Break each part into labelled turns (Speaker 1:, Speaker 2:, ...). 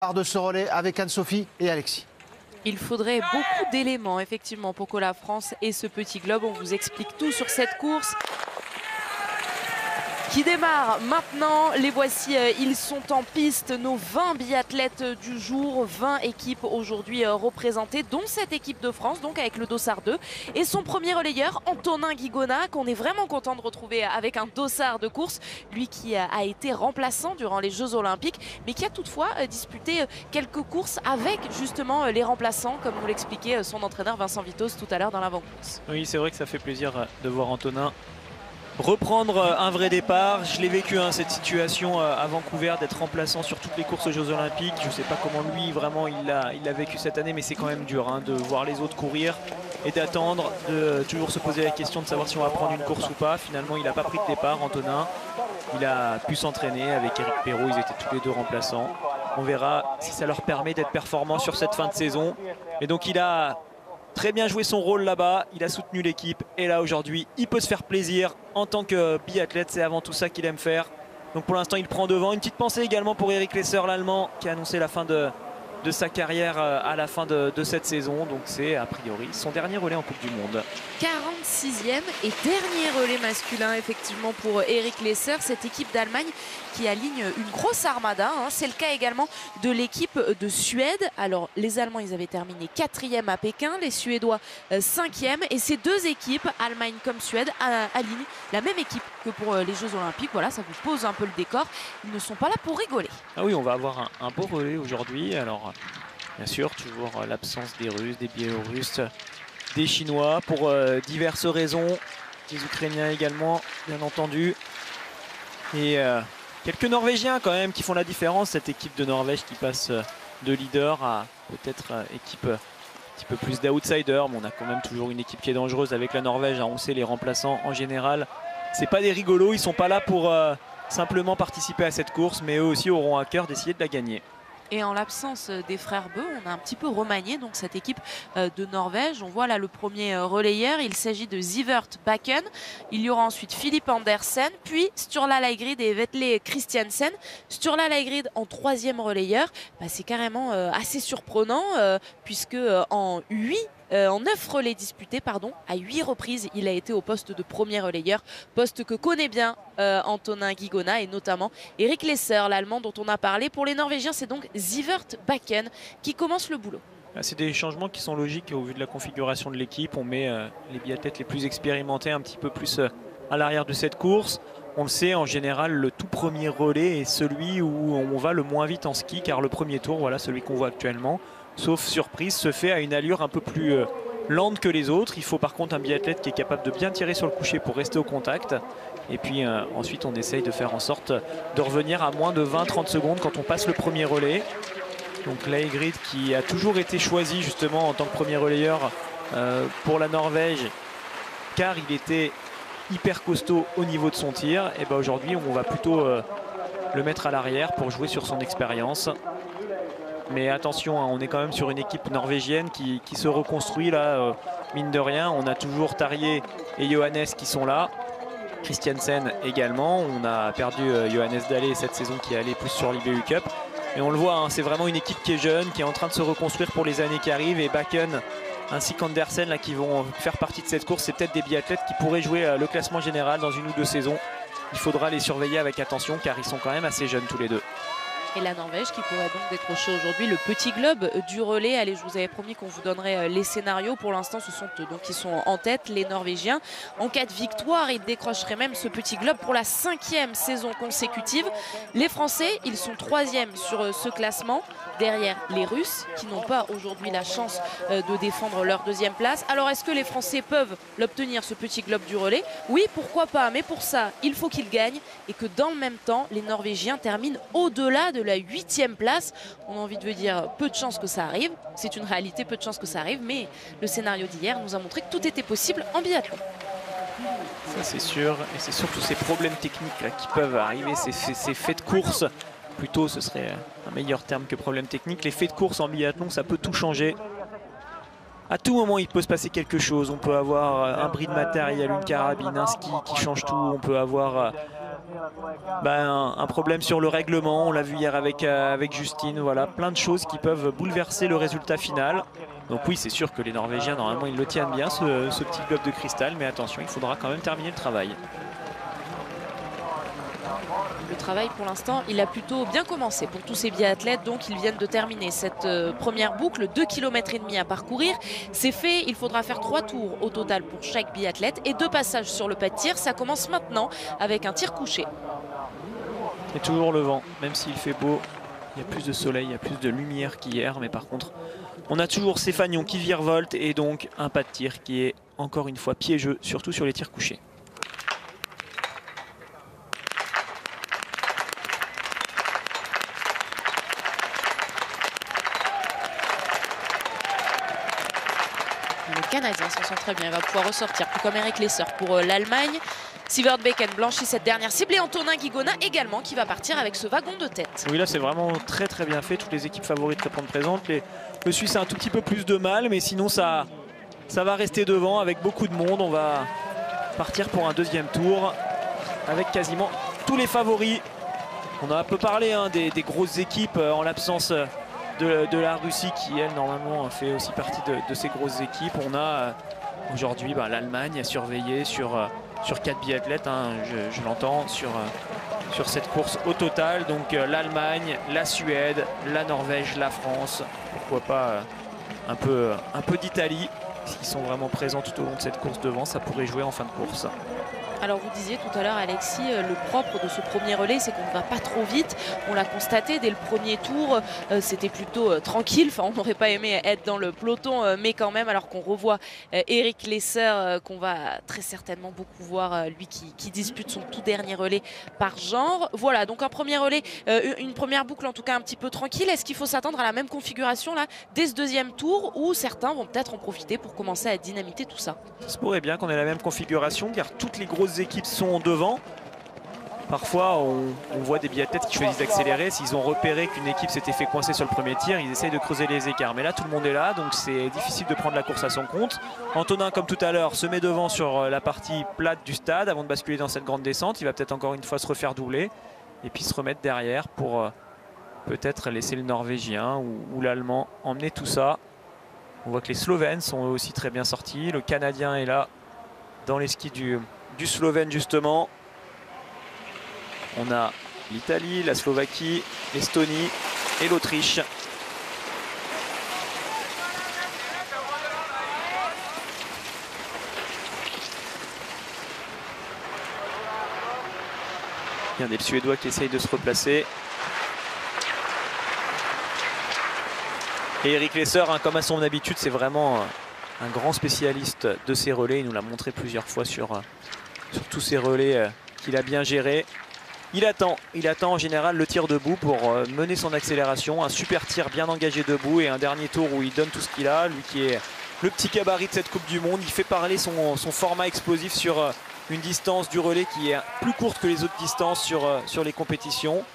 Speaker 1: De ce relais avec Anne-Sophie et Alexis.
Speaker 2: Il faudrait beaucoup d'éléments effectivement pour que la France ait ce petit globe. On vous explique tout sur cette course qui démarre maintenant. Les voici, ils sont en piste, nos 20 biathlètes du jour, 20 équipes aujourd'hui représentées, dont cette équipe de France, donc avec le dossard 2. Et son premier relayeur, Antonin Guigona, qu'on est vraiment content de retrouver avec un dossard de course. Lui qui a été remplaçant durant les Jeux Olympiques, mais qui a toutefois disputé quelques courses avec justement les remplaçants, comme nous l'expliquait son entraîneur Vincent Vitos tout à l'heure dans l'avant-course.
Speaker 3: Oui, c'est vrai que ça fait plaisir de voir Antonin reprendre un vrai départ. Je l'ai vécu cette situation à Vancouver, d'être remplaçant sur toutes les courses aux Jeux Olympiques. Je ne sais pas comment lui vraiment il l'a vécu cette année, mais c'est quand même dur de voir les autres courir et d'attendre, de toujours se poser la question de savoir si on va prendre une course ou pas. Finalement, il n'a pas pris de départ, Antonin. Il a pu s'entraîner avec Eric Perrault, ils étaient tous les deux remplaçants. On verra si ça leur permet d'être performants sur cette fin de saison. Et donc il a très bien joué son rôle là-bas, il a soutenu l'équipe et là aujourd'hui il peut se faire plaisir en tant que biathlète, c'est avant tout ça qu'il aime faire. Donc pour l'instant il prend devant. Une petite pensée également pour Eric Lesser, l'Allemand, qui a annoncé la fin de sa carrière à la fin de cette saison. Donc c'est a priori son dernier relais en Coupe du Monde.
Speaker 2: 46e et dernier relais masculin effectivement pour Eric Lesser, cette équipe d'Allemagne qui aligne une grosse armada. C'est le cas également de l'équipe de Suède. Alors les Allemands ils avaient terminé 4e à Pékin, les Suédois 5e, et ces deux équipes, Allemagne comme Suède, alignent la même équipe que pour les Jeux Olympiques. Voilà, ça vous pose un peu le décor. Ils ne sont pas là pour rigoler.
Speaker 3: Ah oui, on va avoir un beau relais aujourd'hui. Alors bien sûr toujours l'absence des Russes, des Biélorusses, des Chinois pour diverses raisons, des Ukrainiens également bien entendu, et quelques Norvégiens quand même qui font la différence. Cette équipe de Norvège qui passe de leader à peut-être équipe un petit peu plus d'outsider, mais on a quand même toujours une équipe qui est dangereuse avec la Norvège. On sait, les remplaçants en général c'est pas des rigolos, ils sont pas là pour simplement participer à cette course, mais eux aussi auront à cœur d'essayer de la gagner.
Speaker 2: Et en l'absence des frères Beu, on a un petit peu remanié donc cette équipe de Norvège. On voit là le premier relayeur, il s'agit de Sivert Bakken. Il y aura ensuite Philippe Andersen, puis Sturla Leigrid et Vetle Christiansen. Sturla Leigrid en 3e relayeur, c'est carrément assez surprenant puisque en 9 relais disputés, à 8 reprises, il a été au poste de premier relayeur, poste que connaît bien Antonin Guigona et notamment Eric Lesser, l'Allemand dont on a parlé. Pour les Norvégiens, c'est donc Sivert Bakken qui commence le boulot.
Speaker 3: C'est des changements qui sont logiques au vu de la configuration de l'équipe. On met les biathlètes les plus expérimentés un petit peu plus à l'arrière de cette course. On le sait, en général, le tout premier relais est celui où on va le moins vite en ski, car le premier tour, voilà, celui qu'on voit actuellement, sauf surprise, se fait à une allure un peu plus lente que les autres. Il faut par contre un biathlète qui est capable de bien tirer sur le coucher pour rester au contact. Et puis ensuite on essaye de faire en sorte de revenir à moins de 20-30 secondes quand on passe le premier relais. Donc Leigrid qui a toujours été choisi justement en tant que premier relayeur pour la Norvège, car il était hyper costaud au niveau de son tir. Et aujourd'hui on va plutôt le mettre à l'arrière pour jouer sur son expérience. Mais attention, on est quand même sur une équipe norvégienne qui se reconstruit là, mine de rien. On a toujours Tarjei et Johannes qui sont là. Christiansen également. On a perdu Johannes Dalle cette saison qui allait plus sur l'IBU Cup. Et on le voit, c'est vraiment une équipe qui est jeune, qui est en train de se reconstruire pour les années qui arrivent. Et Bakken ainsi qu'Andersen là, qui vont faire partie de cette course, c'est peut-être des biathlètes qui pourraient jouer le classement général dans une ou deux saisons. Il faudra les surveiller avec attention car ils sont quand même assez jeunes tous les deux.
Speaker 2: Et la Norvège qui pourrait donc décrocher aujourd'hui le petit globe du relais. Allez, je vous avais promis qu'on vous donnerait les scénarios. Pour l'instant, ce sont eux donc qui sont en tête, les Norvégiens. En cas de victoire, ils décrocheraient même ce petit globe pour la 5e saison consécutive. Les Français, ils sont 3e sur ce classement, derrière les Russes qui n'ont pas aujourd'hui la chance de défendre leur 2e place. Alors, est-ce que les Français peuvent l'obtenir, ce petit globe du relais? Oui, pourquoi pas, mais pour ça, il faut qu'ils gagnent et que dans le même temps, les Norvégiens terminent au-delà de la 8e place. On a envie de dire peu de chances que ça arrive. C'est une réalité, peu de chances que ça arrive, mais le scénario d'hier nous a montré que tout était possible en biathlon.
Speaker 3: Ça c'est sûr, et c'est surtout ces problèmes techniques là, qui peuvent arriver, ces faits de course. Plutôt ce serait un meilleur terme que problème technique. Les faits de course en biathlon, ça peut tout changer. À tout moment il peut se passer quelque chose. On peut avoir un bris de matériel, une carabine, un ski qui change tout. On peut avoir un problème sur le règlement. On l'a vu hier avec Justine. Voilà, plein de choses qui peuvent bouleverser le résultat final. Donc oui, c'est sûr que les Norvégiens, normalement, ils le tiennent bien, ce petit globe de cristal. Mais attention, il faudra quand même terminer le travail.
Speaker 2: Le travail, pour l'instant, il a plutôt bien commencé pour tous ces biathlètes. Donc, ils viennent de terminer cette première boucle, 2,5 km à parcourir. C'est fait, il faudra faire 3 tours au total pour chaque biathlète et 2 passages sur le pas de tir. Ça commence maintenant avec un tir couché.
Speaker 3: Et toujours le vent, même s'il fait beau. Il y a plus de soleil, il y a plus de lumière qu'hier. Mais par contre, on a toujours ces fanions qui virevoltent et donc un pas de tir qui est encore une fois piégeux, surtout sur les tirs couchés.
Speaker 2: Le Canadien s'en sort très bien, il va pouvoir ressortir, tout comme Eric Lesser pour l'Allemagne. Sivert Beken blanchit cette dernière cible et Antonin Guigona également qui va partir avec ce wagon de tête.
Speaker 3: Oui, là c'est vraiment très bien fait, toutes les équipes favorites répondent présentes. Le Suisse a un tout petit peu plus de mal, mais sinon ça va rester devant avec beaucoup de monde. On va partir pour un deuxième tour avec quasiment tous les favoris. On a un peu parlé des grosses équipes en l'absence de la Russie qui, elle, normalement, fait aussi partie de ces grosses équipes. On a aujourd'hui l'Allemagne à surveiller sur 4 biathlètes, hein, je l'entends, sur cette course au total. Donc l'Allemagne, la Suède, la Norvège, la France, pourquoi pas un peu d'Italie, qui sont vraiment présents tout au long de cette course devant. Ça pourrait jouer en fin de course.
Speaker 2: Alors vous disiez tout à l'heure, Alexis, le propre de ce premier relais, c'est qu'on ne va pas trop vite. On l'a constaté dès le premier tour, c'était plutôt tranquille. Enfin, on n'aurait pas aimé être dans le peloton, mais quand même, alors qu'on revoit Eric Lesser, qu'on va très certainement beaucoup voir, lui qui dispute son tout dernier relais par genre. Voilà, donc un premier relais, une première boucle en tout cas un petit peu tranquille. Est-ce qu'il faut s'attendre à la même configuration là dès ce deuxième tour, ou certains vont peut-être en profiter pour commencer à dynamiter tout ça?
Speaker 3: Ça se pourrait bien qu'on ait la même configuration, car toutes les grosses équipes sont devant. Parfois on voit des biathlètes qui choisissent d'accélérer. S'ils ont repéré qu'une équipe s'était fait coincer sur le premier tir, ils essayent de creuser les écarts. Mais là tout le monde est là, donc c'est difficile de prendre la course à son compte. Antonin, comme tout à l'heure, se met devant sur la partie plate du stade avant de basculer dans cette grande descente. Il va peut-être encore une fois se refaire doubler et puis se remettre derrière pour peut-être laisser le Norvégien ou l'Allemand emmener tout ça. On voit que les Slovènes sont eux aussi très bien sortis. Le Canadien est là dans les skis du Slovène justement. On a l'Italie, la Slovaquie, l'Estonie et l'Autriche. Il y a des Suédois qui essayent de se replacer. Et Eric Lesser, hein, comme à son habitude, c'est vraiment un grand spécialiste de ces relais. Il nous l'a montré plusieurs fois sur tous ces relais qu'il a bien géré. Il attend en général le tir debout pour mener son accélération. Un super tir bien engagé debout et un dernier tour où il donne tout ce qu'il a. Lui qui est le petit gabarit de cette Coupe du Monde. Il fait parler son format explosif sur une distance du relais qui est plus courte que les autres distances sur les compétitions.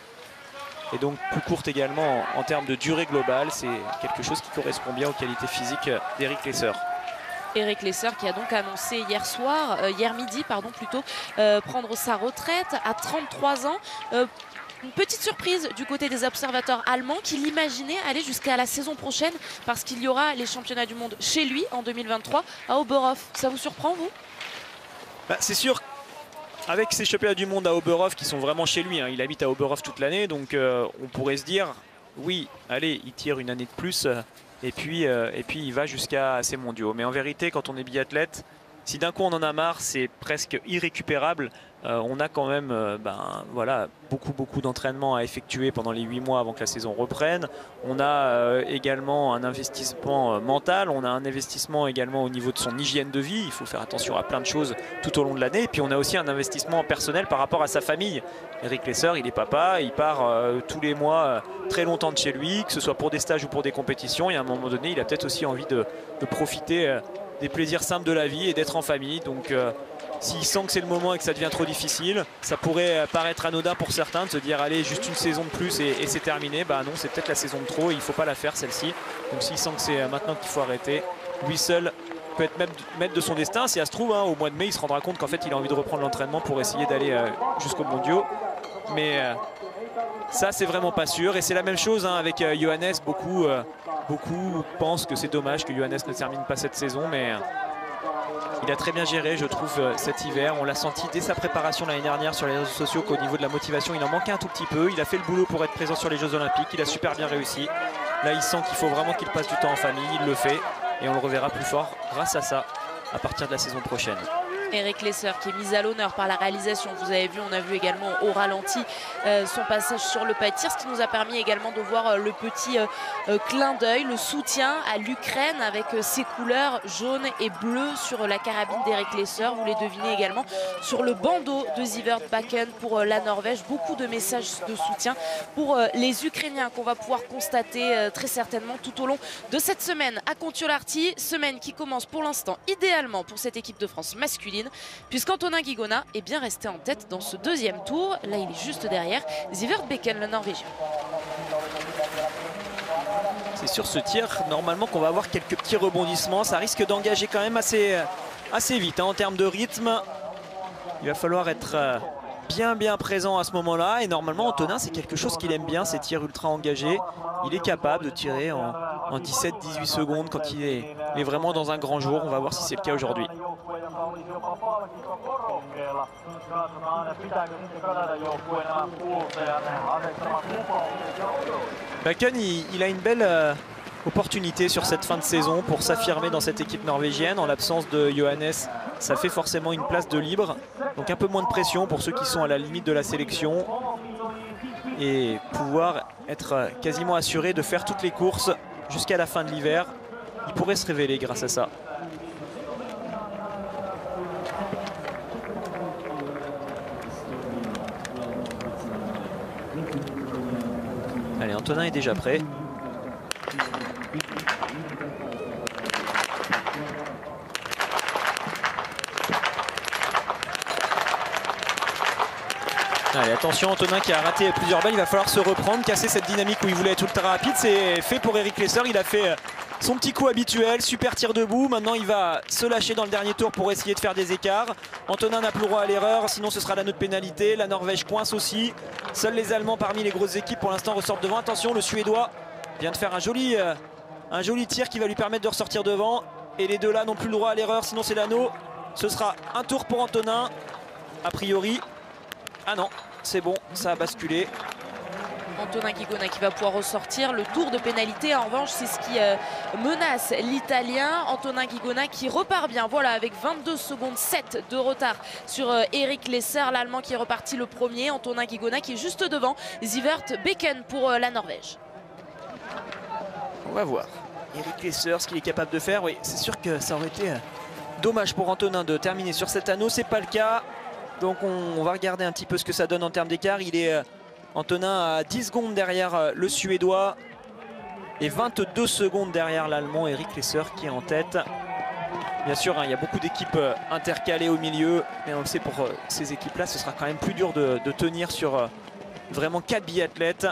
Speaker 3: Et donc plus courte également en termes de durée globale. C'est quelque chose qui correspond bien aux qualités physiques d'Eric Lesser.
Speaker 2: Eric Lesser qui a donc annoncé hier midi plutôt, prendre sa retraite à 33 ans. Une petite surprise du côté des observateurs allemands qui l'imaginaient aller jusqu'à la saison prochaine parce qu'il y aura les championnats du monde chez lui en 2023 à Oberhof. Ça vous surprend, vous?
Speaker 3: C'est sûr. Avec ces championnats du monde à Oberhof qui sont vraiment chez lui, hein. Il habite à Oberhof toute l'année, donc on pourrait se dire, oui, allez, il tire une année de plus et puis il va jusqu'à ces mondiaux. Mais en vérité, quand on est biathlète, si d'un coup on en a marre, c'est presque irrécupérable. On a quand même voilà, beaucoup d'entraînement à effectuer pendant les 8 mois avant que la saison reprenne. On a également un investissement mental, on a un investissement également au niveau de son hygiène de vie. Il faut faire attention à plein de choses tout au long de l'année. Et puis on a aussi un investissement personnel par rapport à sa famille. Eric Lesser, il est papa, il part tous les mois très longtemps de chez lui, que ce soit pour des stages ou pour des compétitions. Et à un moment donné, il a peut-être aussi envie de profiter des plaisirs simples de la vie et d'être en famille. Donc s'il sent que c'est le moment et que ça devient trop difficile, ça pourrait paraître anodin pour certains de se dire allez, juste une saison de plus et c'est terminé. Bah non, c'est peut-être la saison de trop et il ne faut pas la faire celle-ci. Donc s'il sent que c'est maintenant qu'il faut arrêter, lui seul peut être même maître de son destin. Si ça se trouve, hein, au mois de mai, il se rendra compte qu'en fait il a envie de reprendre l'entraînement pour essayer d'aller jusqu'aux mondiaux. mais ça c'est vraiment pas sûr. Et c'est la même chose hein, avec Johannes. Beaucoup pensent que c'est dommage que Johannes ne termine pas cette saison, mais il a très bien géré, je trouve, cet hiver. On l'a senti dès sa préparation l'année dernière sur les réseaux sociaux qu'au niveau de la motivation, il en manquait un tout petit peu. Il a fait le boulot pour être présent sur les Jeux Olympiques. Il a super bien réussi. Là, il sent qu'il faut vraiment qu'il passe du temps en famille. Il le fait et on le reverra plus fort grâce à ça à partir de la saison prochaine.
Speaker 2: Eric Lesser qui est mis à l'honneur par la réalisation. Vous avez vu, on a vu également au ralenti son passage sur le pas de tir, ce qui nous a permis également de voir le petit clin d'œil, le soutien à l'Ukraine avec ses couleurs jaune et bleu sur la carabine d'Eric Lesser. Vous les devinez également sur le bandeau de Sivert Bakken pour la Norvège. Beaucoup de messages de soutien pour les Ukrainiens qu'on va pouvoir constater très certainement tout au long de cette semaine à Kontiolahti. Semaine qui commence pour l'instant idéalement pour cette équipe de France masculine, puisqu'Antonin Guigona est bien resté en tête dans ce deuxième tour. Là, il est juste derrière Sivert Bakken, le Norvégien.
Speaker 3: C'est sur ce tir, normalement, qu'on va avoir quelques petits rebondissements. Ça risque d'engager quand même assez vite hein, en termes de rythme. Il va falloir être bien présent à ce moment-là. Et normalement, Antonin, c'est quelque chose qu'il aime bien, ces tirs ultra engagés. Il est capable de tirer en 17-18 secondes quand il est vraiment dans un grand jour. On va voir si c'est le cas aujourd'hui. Bakken, il a une belle opportunité sur cette fin de saison pour s'affirmer dans cette équipe norvégienne. En l'absence de Johannes, ça fait forcément une place de libre. Donc un peu moins de pression pour ceux qui sont à la limite de la sélection. Et pouvoir être quasiment assuré de faire toutes les courses jusqu'à la fin de l'hiver. Il pourrait se révéler grâce à ça. Allez, Antonin est déjà prêt. Allez, attention, Antonin qui a raté plusieurs balles, il va falloir se reprendre, casser cette dynamique où il voulait être ultra rapide. C'est fait pour Eric Lesser, il a fait son petit coup habituel, super tir debout. Maintenant il va se lâcher dans le dernier tour pour essayer de faire des écarts. Antonin n'a plus le droit à l'erreur, sinon ce sera l'anneau de pénalité. La Norvège coince aussi. Seuls les Allemands parmi les grosses équipes pour l'instant ressortent devant. Attention, le Suédois vient de faire un joli tir qui va lui permettre de ressortir devant. Et les deux là n'ont plus le droit à l'erreur, sinon c'est l'anneau. Ce sera un tour pour Antonin, a priori. Ah non, c'est bon, ça a basculé.
Speaker 2: Antonin Guigona qui va pouvoir ressortir. Le tour de pénalité, en revanche, c'est ce qui menace l'Italien. Antonin Guigona qui repart bien, voilà, avec 22 secondes 7 de retard sur Eric Lesser, l'Allemand qui est reparti le premier. Antonin Guigona qui est juste devant Sivert Bakken pour la Norvège.
Speaker 3: On va voir Eric Lesser, ce qu'il est capable de faire. Oui, c'est sûr que ça aurait été dommage pour Antonin de terminer sur cet anneau. C'est pas le cas. Donc on va regarder un petit peu ce que ça donne en termes d'écart. Il est Antonin à 10 secondes derrière le Suédois et 22 secondes derrière l'Allemand Eric Lesser qui est en tête. Bien sûr, hein, il y a beaucoup d'équipes intercalées au milieu, mais on le sait, pour ces équipes-là, ce sera quand même plus dur de tenir sur vraiment 4 biathlètes.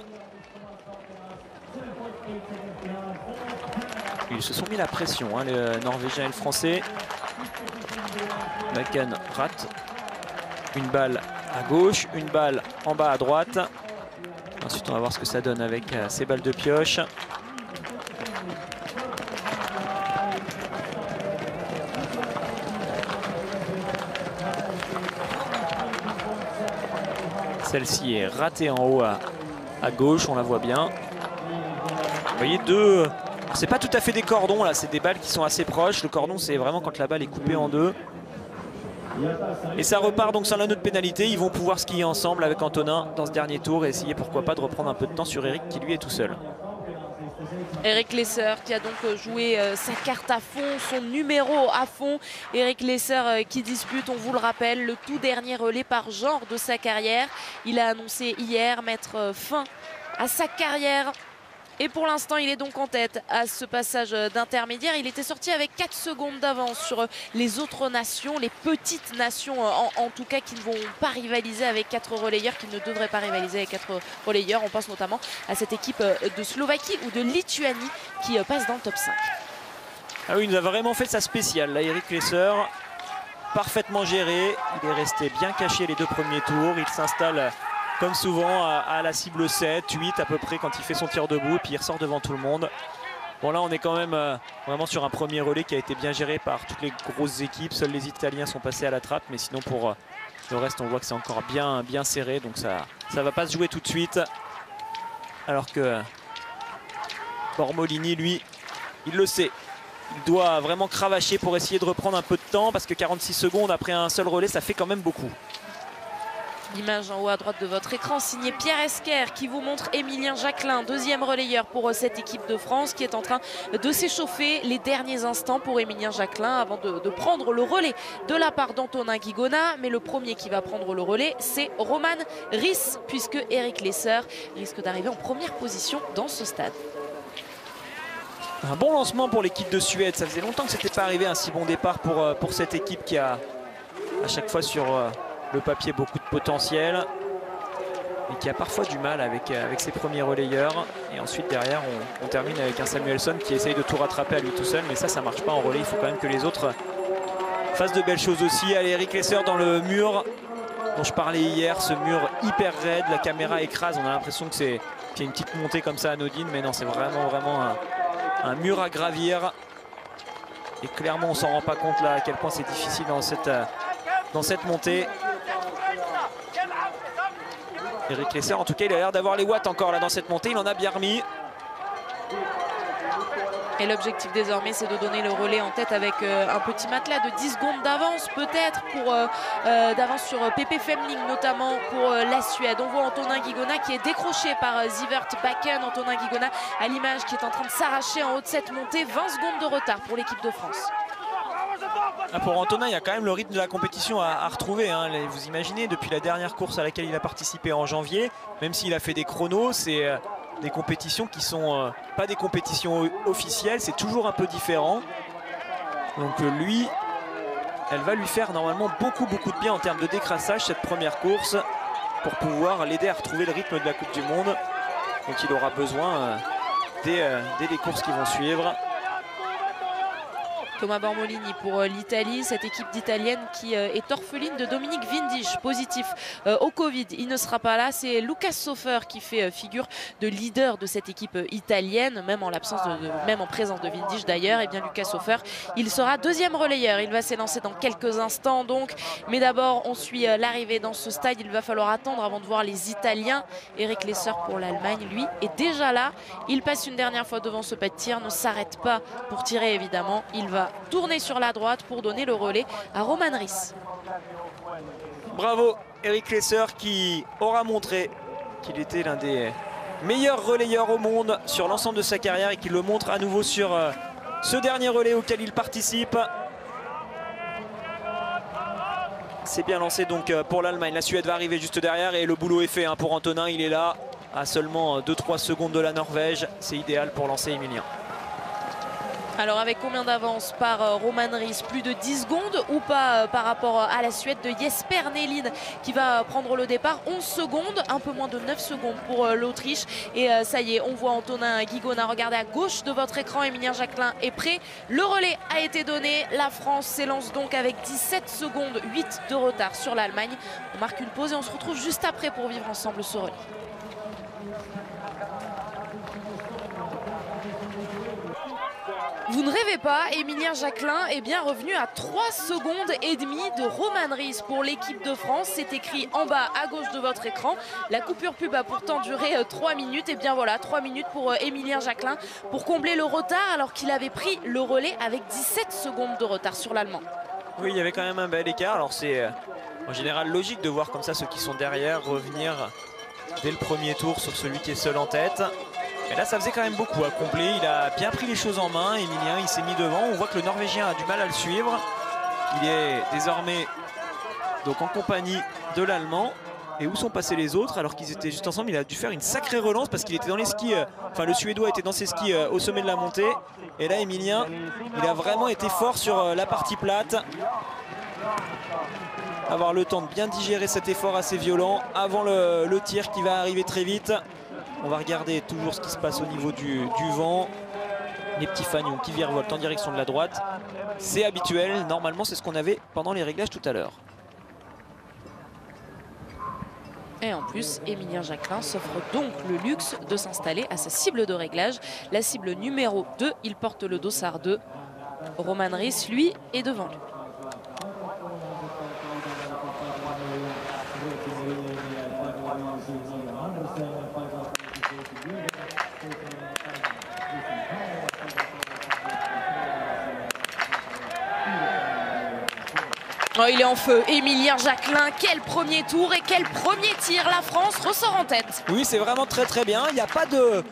Speaker 3: Ils se sont mis la pression, hein, les Norvégiens et le Français. Bakken rate. Une balle à gauche, une balle en bas à droite. Ensuite, on va voir ce que ça donne avec ces balles de pioche. Celle-ci est ratée en haut à gauche, on la voit bien. Vous voyez deux... C'est pas tout à fait des cordons là, c'est des balles qui sont assez proches. Le cordon, c'est vraiment quand la balle est coupée en deux. Et ça repart donc sans l'anneau de pénalité. Ils vont pouvoir skier ensemble avec Antonin dans ce dernier tour et essayer pourquoi pas de reprendre un peu de temps sur Eric qui lui est tout seul.
Speaker 2: Eric Lesser qui a donc joué sa carte à fond, son numéro à fond. Eric Lesser qui dispute, on vous le rappelle, le tout dernier relais par genre de sa carrière. Il a annoncé hier mettre fin à sa carrière. Et pour l'instant, il est donc en tête à ce passage d'intermédiaire. Il était sorti avec 4 secondes d'avance sur les autres nations, les petites nations en tout cas, qui ne vont pas rivaliser avec 4 relayeurs, qui ne devraient pas rivaliser avec 4 relayeurs. On pense notamment à cette équipe de Slovaquie ou de Lituanie qui passe dans le top 5.
Speaker 3: Ah oui, il nous a vraiment fait sa spéciale, là, Eric Lesser. Parfaitement géré. Il est resté bien caché les 2 premiers tours. Il s'installe comme souvent à la cible 7, 8 à peu près quand il fait son tir debout et puis il ressort devant tout le monde. Bon là on est quand même vraiment sur un premier relais qui a été bien géré par toutes les grosses équipes. Seuls les Italiens sont passés à la trappe, mais sinon pour le reste on voit que c'est encore bien serré, donc ça va pas se jouer tout de suite. Alors que Bormolini lui, il le sait. Il doit vraiment cravacher pour essayer de reprendre un peu de temps parce que 46 secondes après un seul relais ça fait quand même beaucoup.
Speaker 2: L'image en haut à droite de votre écran signée Pierre Esquer qui vous montre Émilien Jacquelin, deuxième relayeur pour cette équipe de France qui est en train de s'échauffer les derniers instants pour Émilien Jacquelin avant de prendre le relais de la part d'Antonin Guigona. Mais le premier qui va prendre le relais, c'est Roman Ries, puisque Eric Lesser risque d'arriver en première position dans ce stade.
Speaker 3: Un bon lancement pour l'équipe de Suède. Ça faisait longtemps que ce n'était pas arrivé un si bon départ pour cette équipe qui a à chaque fois sur le papier beaucoup de potentiel et qui a parfois du mal avec ses premiers relayeurs. Et ensuite derrière on termine avec un Samuelsson qui essaye de tout rattraper à lui tout seul, mais ça marche pas en relais. Il faut quand même que les autres fassent de belles choses aussi. Allez, Eric Lesser dans le mur dont je parlais hier, ce mur hyper raide, la caméra écrase, on a l'impression que c'est une petite montée comme ça anodine, mais non, c'est vraiment un mur à gravir. Et clairement on s'en rend pas compte là à quel point c'est difficile dans cette montée. Eric Lesser en tout cas il a l'air d'avoir les watts encore là dans cette montée, il en a bien remis.
Speaker 2: Et l'objectif désormais c'est de donner le relais en tête avec un petit matelas de 10 secondes d'avance peut-être d'avance sur Pepe Femling notamment pour la Suède. On voit Antonin Guigona qui est décroché par Sivert Bakken. Antonin Guigona à l'image qui est en train de s'arracher en haut de cette montée. 20 secondes de retard pour l'équipe de France.
Speaker 3: Pour Antonin, il y a quand même le rythme de la compétition à retrouver, hein. Vous imaginez, depuis la dernière course à laquelle il a participé en janvier, même s'il a fait des chronos, c'est des compétitions qui sont pas des compétitions officielles, c'est toujours un peu différent. Donc lui, elle va lui faire normalement beaucoup de bien en termes de décrassage cette première course pour pouvoir l'aider à retrouver le rythme de la Coupe du Monde. Donc il aura besoin dès les courses qui vont suivre.
Speaker 2: Thomas Bormolini pour l'Italie, cette équipe d'Italienne qui est orpheline de Dominique Vindisch, positif au Covid. Il ne sera pas là, c'est Lucas Sofer qui fait figure de leader de cette équipe italienne, même en l'absence même en présence de Vindisch d'ailleurs. Et bien Lucas Sofer, il sera deuxième relayeur. Il va s'élancer dans quelques instants donc. Mais d'abord, on suit l'arrivée dans ce stade. Il va falloir attendre avant de voir les Italiens. Eric Lesser pour l'Allemagne, lui, est déjà là. Il passe une dernière fois devant ce pas de tir, ne s'arrête pas pour tirer évidemment. Il va tourner sur la droite pour donner le relais à Roman Ries.
Speaker 3: Bravo Eric Lesser qui aura montré qu'il était l'un des meilleurs relayeurs au monde sur l'ensemble de sa carrière et qui le montre à nouveau sur ce dernier relais auquel il participe. C'est bien lancé donc pour l'Allemagne. La Suède va arriver juste derrière et le boulot est fait hein, pour Antonin. Il est là à seulement 2-3 secondes de la Norvège. C'est idéal pour lancer Émilien.
Speaker 2: Alors avec combien d'avance par Roman Ries? Plus de 10 secondes ou pas par rapport à la Suède de Jesper Nelin qui va prendre le départ? 11 secondes, un peu moins de 9 secondes pour l'Autriche. Et ça y est, on voit Antonin Guigona. Regardez à gauche de votre écran, Émilien Jacquelin est prêt. Le relais a été donné. La France s'élance donc avec 17 secondes, 8 de retard sur l'Allemagne. On marque une pause et on se retrouve juste après pour vivre ensemble ce relais. Vous ne rêvez pas, Émilien Jacquelin est bien revenu à 3 secondes et demie de Roman Ries pour l'équipe de France. C'est écrit en bas à gauche de votre écran. La coupure pub a pourtant duré 3 minutes. Et bien voilà, 3 minutes pour Émilien Jacquelin pour combler le retard alors qu'il avait pris le relais avec 17 secondes de retard sur l'Allemand.
Speaker 3: Oui, il y avait quand même un bel écart. Alors c'est en général logique de voir comme ça ceux qui sont derrière revenir dès le premier tour sur celui qui est seul en tête. Mais là ça faisait quand même beaucoup à combler. Il a bien pris les choses en main. Émilien, il s'est mis devant. On voit que le Norvégien a du mal à le suivre. Il est désormais donc en compagnie de l'Allemand. Et où sont passés les autres alors qu'ils étaient juste ensemble? Il a dû faire une sacrée relance parce qu'il était dans les skis. Enfin le Suédois était dans ses skis au sommet de la montée. Et là Émilien, il a vraiment été fort sur la partie plate. Avoir le temps de bien digérer cet effort assez violent avant le tir qui va arriver très vite. On va regarder toujours ce qui se passe au niveau du vent. Les petits fanions qui virevoltent en direction de la droite. C'est habituel, normalement c'est ce qu'on avait pendant les réglages tout à l'heure.
Speaker 2: Et en plus, Émilien Jacquelin s'offre donc le luxe de s'installer à sa cible de réglage. La cible numéro 2, il porte le dossard 2. Roman Ries, lui, est devant lui. Oh, il est en feu, Émilien Jacquelin, quel premier tour et quel premier tir. La France ressort en tête.
Speaker 4: Oui, c'est vraiment très bien. Il n'y a pas de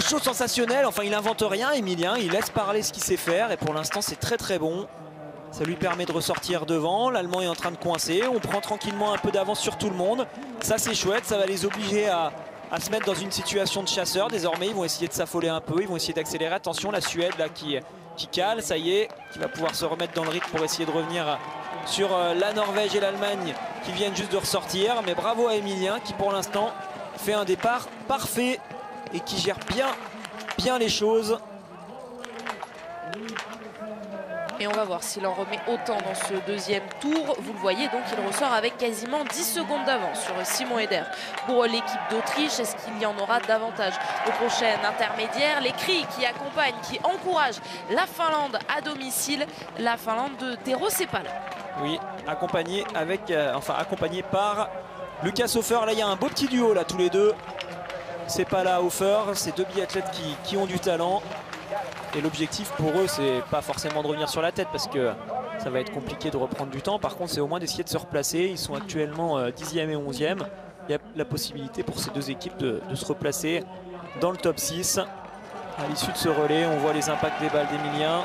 Speaker 4: choses sensationnelles. Enfin, il n'invente rien, Émilien. Il laisse parler ce qu'il sait faire. Et pour l'instant, c'est très bon. Ça lui permet de ressortir devant. L'Allemand est en train de coincer. On prend tranquillement un peu d'avance sur tout le monde. Ça, c'est chouette. Ça va les obliger à se mettre dans une situation de chasseur. Désormais, ils vont essayer de s'affoler un peu. Ils vont essayer d'accélérer. Attention, la Suède là qui cale, ça y est, qui va pouvoir se remettre dans le rythme pour essayer de revenir sur la Norvège et l'Allemagne qui viennent juste de ressortir. Mais bravo à Émilien qui pour l'instant fait un départ parfait et qui gère bien les choses.
Speaker 2: Et on va voir s'il en remet autant dans ce deuxième tour. Vous le voyez, donc il ressort avec quasiment 10 secondes d'avance sur Simon Eder. Pour l'équipe d'Autriche, est-ce qu'il y en aura davantage au prochain intermédiaire? Les cris qui accompagnent, qui encouragent la Finlande à domicile. La Finlande de Tero Seppälä.
Speaker 4: Oui, accompagné par Lucas Hofer. Là, il y a un beau petit duo là tous les deux. Seppälä, Hofer, ces deux biathlètes qui ont du talent. Et l'objectif pour eux, c'est pas forcément de revenir sur la tête parce que ça va être compliqué de reprendre du temps. Par contre, c'est au moins d'essayer de se replacer. Ils sont actuellement 10e et 11e. Il y a la possibilité pour ces deux équipes de se replacer dans le top 6. À l'issue de ce relais, on voit les impacts des balles d'Émilien.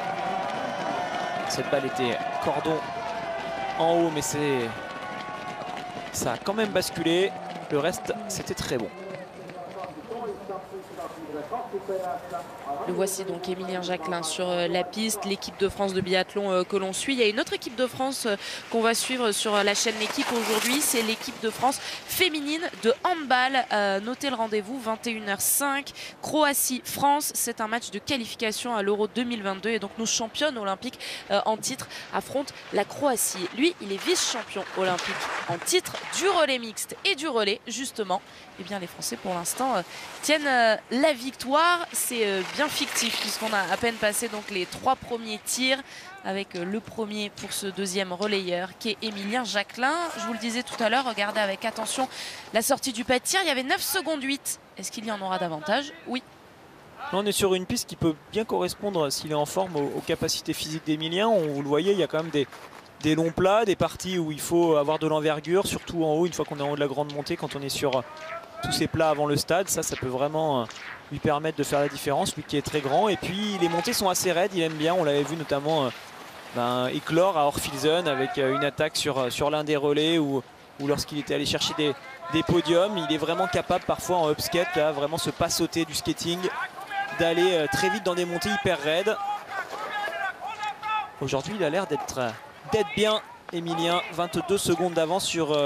Speaker 4: Cette balle était cordon en haut, mais ça a quand même basculé. Le reste, c'était très bon.
Speaker 2: Le voici donc Émilien Jacquelin sur la piste, l'équipe de France de biathlon que l'on suit. Il y a une autre équipe de France qu'on va suivre sur la chaîne L'équipe aujourd'hui, c'est l'équipe de France féminine de handball. Notez le rendez-vous, 21h05, Croatie-France. C'est un match de qualification à l'Euro 2022 et donc nos championnes olympiques en titre affrontent la Croatie. Lui, il est vice-champion olympique en titre du relais mixte et du relais justement. Eh bien les Français pour l'instant tiennent la victoire. C'est bien fictif puisqu'on a à peine passé donc les 3 premiers tirs avec le premier pour ce deuxième relayeur qui est Émilien Jacquelin. Je vous le disais tout à l'heure, regardez avec attention la sortie du pas de tir. Il y avait 9 secondes 8. Est-ce qu'il y en aura davantage? Oui.
Speaker 4: On est sur une piste qui peut bien correspondre s'il est en forme aux capacités physiques d'Émilien. Vous le voyez, il y a quand même des longs plats, des parties où il faut avoir de l'envergure, surtout en haut, une fois qu'on est en haut de la grande montée, quand on est sur tous ces plats avant le stade. Ça peut vraiment lui permettre de faire la différence, lui qui est très grand. Et puis les montées sont assez raides, il aime bien, on l'avait vu notamment éclore à Orfilsen avec une attaque sur l'un des relais ou lorsqu'il était allé chercher des podiums. Il est vraiment capable parfois en upskate, là, vraiment ce pas sauter du skating, d'aller très vite dans des montées hyper raides. Aujourd'hui il a l'air d'être bien, Émilien. 22 secondes d'avance sur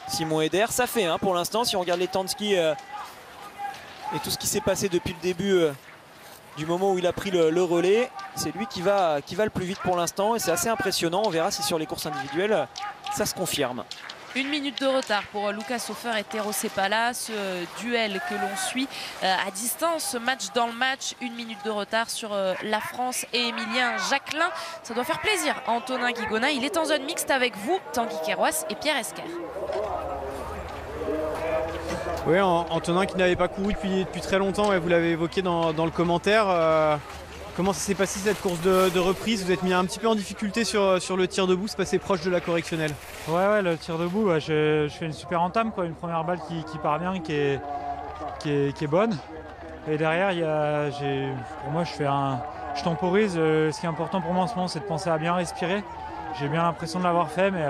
Speaker 4: Simon Eder. Ça fait pour l'instant, si on regarde les temps de ski et tout ce qui s'est passé depuis le début du moment où il a pris le relais, c'est lui qui va le plus vite pour l'instant et c'est assez impressionnant. On verra si sur les courses individuelles ça se confirme.
Speaker 2: 1 minute de retard pour Lucas Hofer et Tero Seppälä. Ce duel que l'on suit à distance, ce match dans le match. 1 minute de retard sur la France et Émilien Jacquelin. Ça doit faire plaisir à Antonin Guigona. Il est en zone mixte avec vous, Tanguy Kerouas et Pierre Esquer.
Speaker 5: Oui, Antonin qui n'avait pas couru depuis très longtemps, et vous l'avez évoqué dans le commentaire. Comment ça s'est passé cette course de reprise? Vous êtes mis un petit peu en difficulté sur le tir debout, c'est passé proche de la correctionnelle.
Speaker 6: Ouais, le tir debout, je fais une super entame, une première balle qui part bien, qui est bonne. Et derrière, pour moi, je temporise. Ce qui est important pour moi en ce moment, c'est de penser à bien respirer. J'ai bien l'impression de l'avoir fait, mais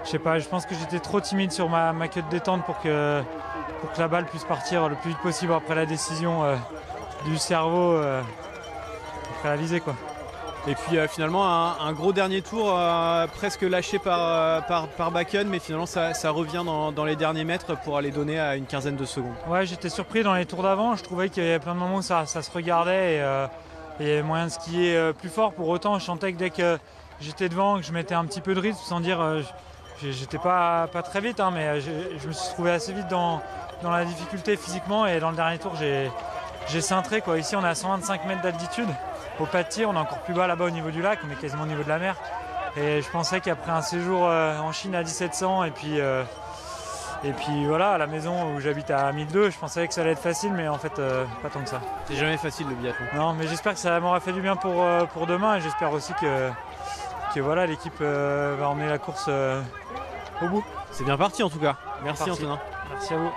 Speaker 6: je sais pas, je pense que j'étais trop timide sur ma queue de détente pour que la balle puisse partir le plus vite possible après la décision du cerveau. Après la visée, quoi.
Speaker 5: Et puis finalement un gros dernier tour presque lâché par Bakken, mais finalement ça revient dans les derniers mètres pour aller donner à une quinzaine de secondes.
Speaker 6: Ouais, j'étais surpris dans les tours d'avant, je trouvais qu'il y avait plein de moments où ça se regardait et il y avait moyen de skier plus fort. Pour autant, je sentais que dès que j'étais devant, que je mettais un petit peu de rythme, sans dire j'étais pas très vite, hein, mais je me suis trouvé assez vite dans la difficulté physiquement et dans le dernier tour j'ai cintré, quoi. Ici on est à 125 mètres d'altitude. Au pas de tir, on est encore plus bas là-bas au niveau du lac, on est quasiment au niveau de la mer. Et je pensais qu'après un séjour en Chine à 1700 et puis voilà, à la maison où j'habite à 1002, je pensais que ça allait être facile, mais en fait pas tant que ça.
Speaker 5: C'est jamais facile le biathlon.
Speaker 6: Non, mais j'espère que ça m'aura fait du bien pour demain et j'espère aussi que voilà, l'équipe va emmener la course au bout.
Speaker 5: C'est bien parti en tout cas. Merci Antonin.
Speaker 6: Merci à vous.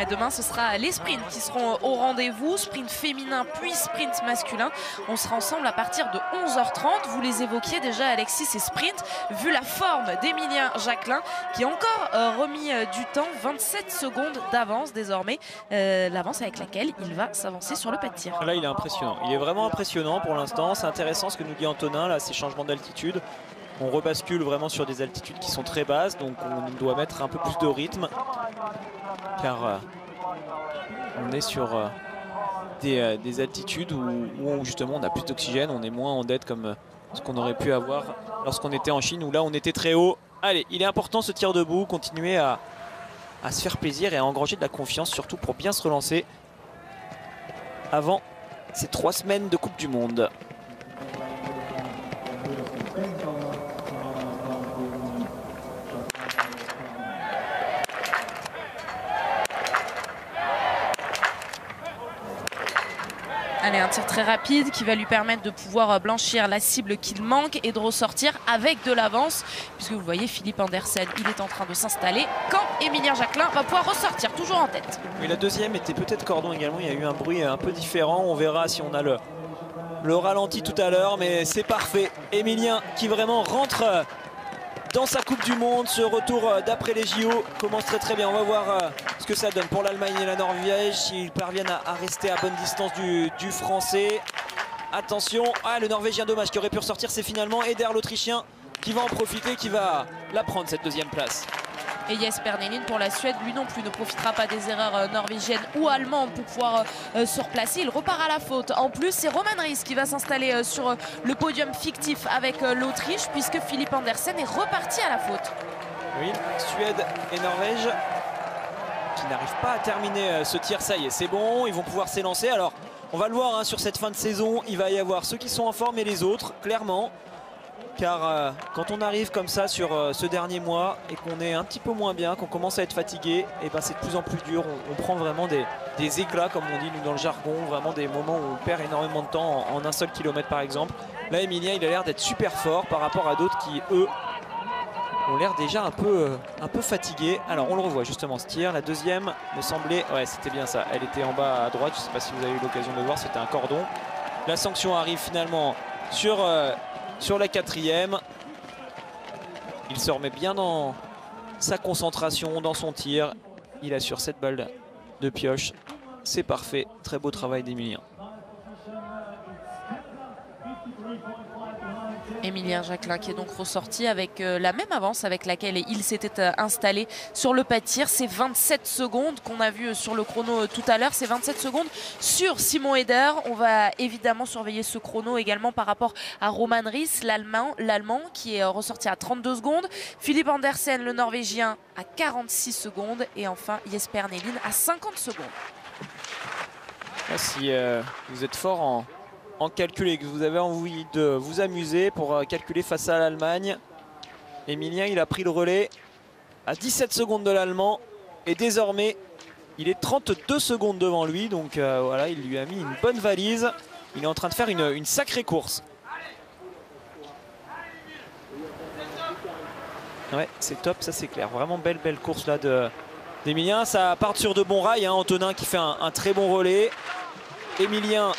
Speaker 2: Demain, ce sera les sprints qui seront au rendez-vous, sprint féminin puis sprint masculin. On sera ensemble à partir de 11h30. Vous les évoquiez déjà, Alexis, ces sprints. Vu la forme d'Emilien Jacquelin, qui a encore remis du temps, 27 secondes d'avance désormais, l'avance avec laquelle il va s'avancer sur le pas de tir.
Speaker 4: Là, il est impressionnant. Il est vraiment impressionnant pour l'instant. C'est intéressant ce que nous dit Antonin, là, ces changements d'altitude. On rebascule vraiment sur des altitudes qui sont très basses, donc on doit mettre un peu plus de rythme, car on est sur des altitudes où justement on a plus d'oxygène, on est moins en dette comme ce qu'on aurait pu avoir lorsqu'on était en Chine, où là on était très haut. Allez, il est important ce tir debout, continuer à se faire plaisir et à engranger de la confiance, surtout pour bien se relancer avant ces 3 semaines de Coupe du Monde.
Speaker 2: Allez, un tir très rapide qui va lui permettre de pouvoir blanchir la cible qu'il manque et de ressortir avec de l'avance, puisque vous voyez Philippe Andersen, il est en train de s'installer quand Emilien Jacquelin va pouvoir ressortir, toujours en tête.
Speaker 4: Oui, la deuxième était peut-être cordon également, il y a eu un bruit un peu différent, on verra si on a le ralenti tout à l'heure, mais c'est parfait. Emilien qui vraiment rentre dans sa Coupe du Monde, ce retour d'après les JO commence très bien. On va voir ce que ça donne pour l'Allemagne et la Norvège, s'ils parviennent à rester à bonne distance du Français. Attention, le Norvégien dommage qui aurait pu ressortir, c'est finalement Eder l'Autrichien qui va en profiter, qui va la prendre cette deuxième place.
Speaker 2: Et Jesper Nelin pour la Suède, lui non plus ne profitera pas des erreurs norvégiennes ou allemandes pour pouvoir se replacer. Il repart à la faute. En plus, c'est Roman Ries qui va s'installer sur le podium fictif avec l'Autriche, puisque Philippe Andersen est reparti à la faute.
Speaker 4: Oui, Suède et Norvège qui n'arrivent pas à terminer ce tir. Ça y est, c'est bon, ils vont pouvoir s'élancer. Alors, on va le voir sur cette fin de saison, il va y avoir ceux qui sont en forme et les autres, clairement. Car quand on arrive comme ça sur ce dernier mois et qu'on est un petit peu moins bien, qu'on commence à être fatigué, et ben c'est de plus en plus dur. On prend vraiment des éclats, comme on dit nous dans le jargon, vraiment des moments où on perd énormément de temps en un seul kilomètre par exemple. Là, Emilien, il a l'air d'être super fort par rapport à d'autres qui, eux, ont l'air déjà un peu fatigués. Alors on le revoit justement ce tir. La deuxième me semblait, ouais c'était bien ça, elle était en bas à droite, je ne sais pas si vous avez eu l'occasion de le voir, c'était un cordon. La sanction arrive finalement sur la quatrième. Il se remet bien dans sa concentration, dans son tir. Il assure cette balle de pioche. C'est parfait. Très beau travail d'Emilien.
Speaker 2: Emilien Jacquelin qui est donc ressorti avec la même avance avec laquelle il s'était installé sur le pas de tir. C'est 27 secondes qu'on a vu sur le chrono tout à l'heure. C'est 27 secondes sur Simon Eder. On va évidemment surveiller ce chrono également par rapport à Roman Ries, l'Allemand qui est ressorti à 32 secondes. Philippe Andersen, le Norvégien, à 46 secondes. Et enfin Jesper Nelin à 50 secondes.
Speaker 4: Si vous êtes fort en calcul et que vous avez envie de vous amuser pour calculer face à l'Allemagne, Emilien il a pris le relais à 17 secondes de l'Allemand et désormais il est 32 secondes devant lui, donc voilà, il lui a mis une bonne valise. Il est en train de faire une sacrée course. Ouais, c'est top, ça c'est clair, vraiment belle course là d'Emilien. Ça part sur de bons rails, Antonin qui fait un très bon relais. Emilien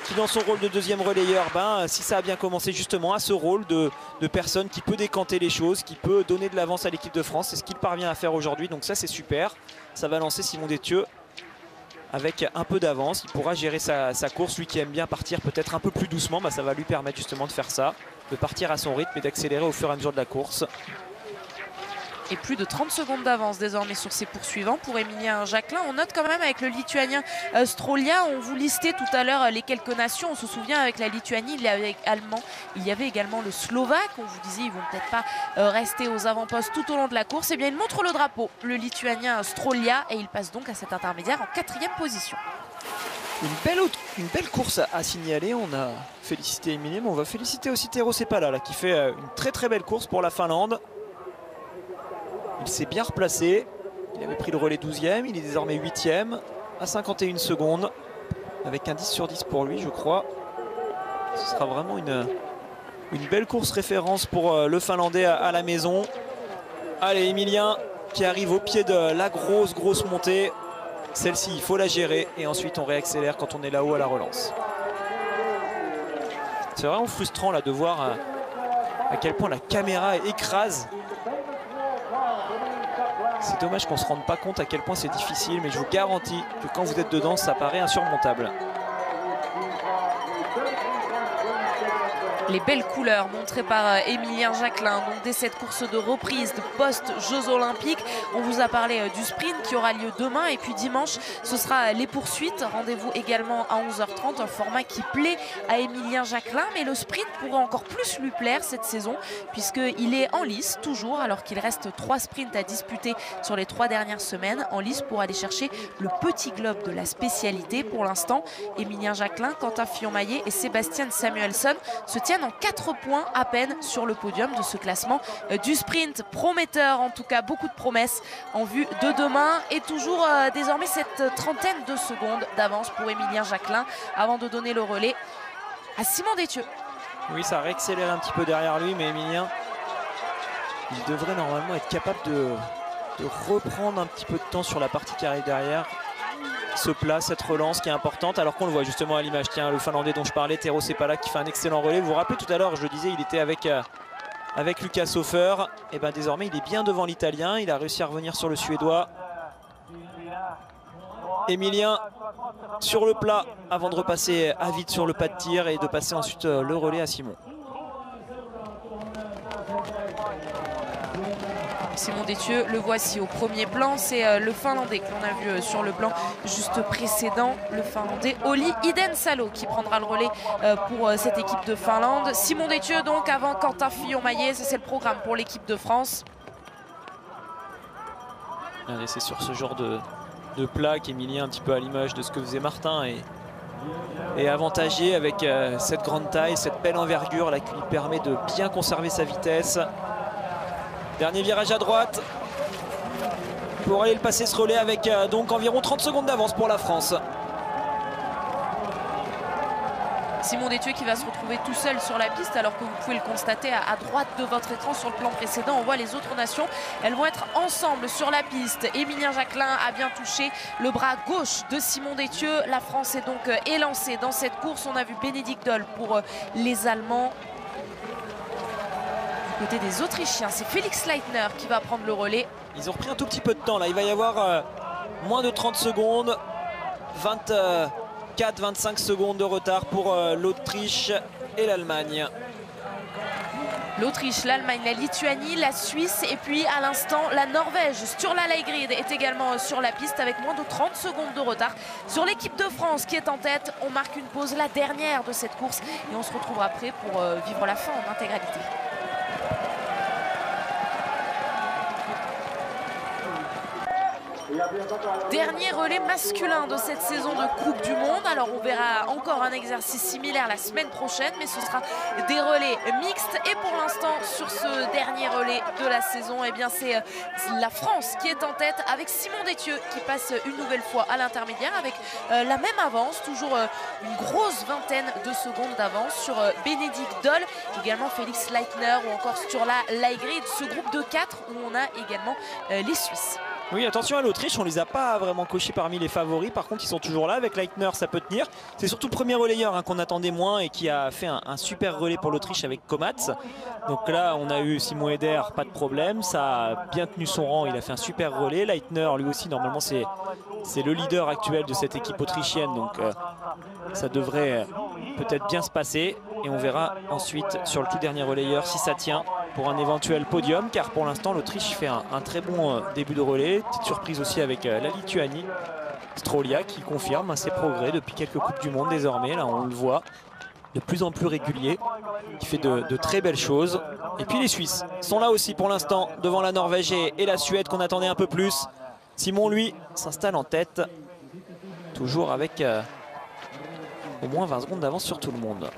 Speaker 4: qui dans son rôle de deuxième relayeur, si ça a bien commencé justement à ce rôle de personne qui peut décanter les choses, qui peut donner de l'avance à l'équipe de France. C'est ce qu'il parvient à faire aujourd'hui, donc ça c'est super. Ça va lancer Simon Détieux avec un peu d'avance. Il pourra gérer sa course, lui qui aime bien partir peut-être un peu plus doucement, ça va lui permettre justement de faire ça, de partir à son rythme et d'accélérer au fur et à mesure de la course.
Speaker 2: Et plus de 30 secondes d'avance désormais sur ses poursuivants pour Emilien Jacquelin. On note quand même avec le Lituanien Strolia, on vous listait tout à l'heure les quelques nations. On se souvient avec la Lituanie, il y avait également le Slovaque. On vous disait ils vont peut-être pas rester aux avant-postes tout au long de la course. Eh bien il montre le drapeau, le Lituanien Strolia, et il passe donc à cet intermédiaire en 4e position.
Speaker 4: Une belle course à signaler. On a félicité Emilien, mais on va féliciter aussi Tero Seppälä là, qui fait une très belle course pour la Finlande. Il s'est bien replacé. Il avait pris le relais 12e, il est désormais 8e à 51 secondes avec un 10 sur 10 pour lui, je crois. Ce sera vraiment une belle course référence pour le Finlandais à la maison. Allez, Emilien qui arrive au pied de la grosse montée. Celle-ci, il faut la gérer et ensuite on réaccélère quand on est là-haut à la relance. C'est vraiment frustrant là de voir à quel point la caméra écrase. C'est dommage qu'on ne se rende pas compte à quel point c'est difficile, mais je vous garantis que quand vous êtes dedans, ça paraît insurmontable.
Speaker 2: Les belles couleurs montrées par Emilien Jacquelin, donc dès cette course de reprise de post-Jeux Olympiques. On vous a parlé du sprint qui aura lieu demain, et puis dimanche ce sera les poursuites. Rendez-vous également à 11h30, un format qui plaît à Emilien Jacquelin, mais le sprint pourrait encore plus lui plaire cette saison puisqu'il est en lice toujours, alors qu'il reste 3 sprints à disputer sur les 3 dernières semaines, en lice pour aller chercher le petit globe de la spécialité. Pour l'instant, Emilien Jacquelin, Quentin Fillon-Maillet et Sébastien Samuelsson se tiennent en 4 points à peine sur le podium de ce classement du sprint. Prometteur en tout cas, beaucoup de promesses en vue de demain, et toujours désormais cette trentaine de secondes d'avance pour Emilien Jacquelin avant de donner le relais à Simon Détieux.
Speaker 4: Oui, ça réaccélère un petit peu derrière lui, mais Emilien, il devrait normalement être capable de reprendre un petit peu de temps sur la partie qui arrive derrière. Ce plat, cette relance qui est importante, alors qu'on le voit justement à l'image. Tiens, le Finlandais dont je parlais, Tero Seppälä, qui fait un excellent relais. Vous vous rappelez tout à l'heure, je le disais, il était avec Lucas Hofer. Et bien désormais, il est bien devant l'Italien. Il a réussi à revenir sur le Suédois. Emilien sur le plat avant de repasser à vide sur le pas de tir et de passer ensuite le relais à Simon.
Speaker 2: Simon Détieux, le voici au premier plan, c'est le Finlandais que l'on a vu sur le plan juste précédent, le Finlandais Olli Hidensalo qui prendra le relais pour cette équipe de Finlande. Simon Détieux donc avant Quentin Fillon-Maillet, c'est le programme pour l'équipe de France.
Speaker 4: C'est sur ce genre de plat qu'Emilien, un petit peu à l'image de ce que faisait Martin, est avantagé avec cette grande taille, cette belle envergure là, qui lui permet de bien conserver sa vitesse. Dernier virage à droite pour aller le passer ce relais avec donc environ 30 secondes d'avance pour la France.
Speaker 2: Simon Détieux qui va se retrouver tout seul sur la piste, alors que vous pouvez le constater à droite de votre écran sur le plan précédent. On voit les autres nations, elles vont être ensemble sur la piste. Emilien Jacquelin a bien touché le bras gauche de Simon Détieux. La France est donc élancée dans cette course. On a vu Bénédicte Doll pour les Allemands. Du côté des Autrichiens, c'est Felix Leitner qui va prendre le relais.
Speaker 4: Ils ont repris un tout petit peu de temps là. Il va y avoir moins de 30 secondes, 24-25 secondes de retard pour l'Autriche et l'Allemagne.
Speaker 2: L'Autriche, l'Allemagne, la Lituanie, la Suisse et puis à l'instant la Norvège. Sturla Leigrid est également sur la piste avec moins de 30 secondes de retard sur l'équipe de France qui est en tête. On marque une pause, la dernière de cette course, et on se retrouve après pour vivre la fin en intégralité. Dernier relais masculin de cette saison de Coupe du Monde. Alors on verra encore un exercice similaire la semaine prochaine, mais ce sera des relais mixtes. Et pour l'instant, sur ce dernier relais de la saison, eh bien c'est la France qui est en tête avec Simon Détieux qui passe une nouvelle fois à l'intermédiaire avec la même avance, toujours une grosse vingtaine de secondes d'avance sur Bénédicte Doll, également Felix Leitner ou encore Sturla Leigrid. Ce groupe de 4 où on a également les Suisses.
Speaker 4: Oui, attention à l'Autriche, on les a pas vraiment cochés parmi les favoris. Par contre, ils sont toujours là. Avec Leitner, ça peut tenir. C'est surtout le premier relayeur qu'on attendait moins et qui a fait un super relais pour l'Autriche avec Komatz. Donc là, on a eu Simon Eder, pas de problème. Ça a bien tenu son rang. Il a fait un super relais. Leitner, lui aussi, normalement, c'est le leader actuel de cette équipe autrichienne. Donc ça devrait peut-être bien se passer. Et on verra ensuite sur le tout dernier relayeur si ça tient. pour un éventuel podium, car pour l'instant l'Autriche fait un très bon début de relais. Petite surprise aussi avec la Lituanie. Strolia qui confirme ses progrès depuis quelques Coupes du Monde désormais, là on le voit, de plus en plus régulier, qui fait de très belles choses. Et puis les Suisses sont là aussi pour l'instant devant la Norvège et la Suède qu'on attendait un peu plus. Simon lui s'installe en tête, toujours avec au moins 20 secondes d'avance sur tout le monde.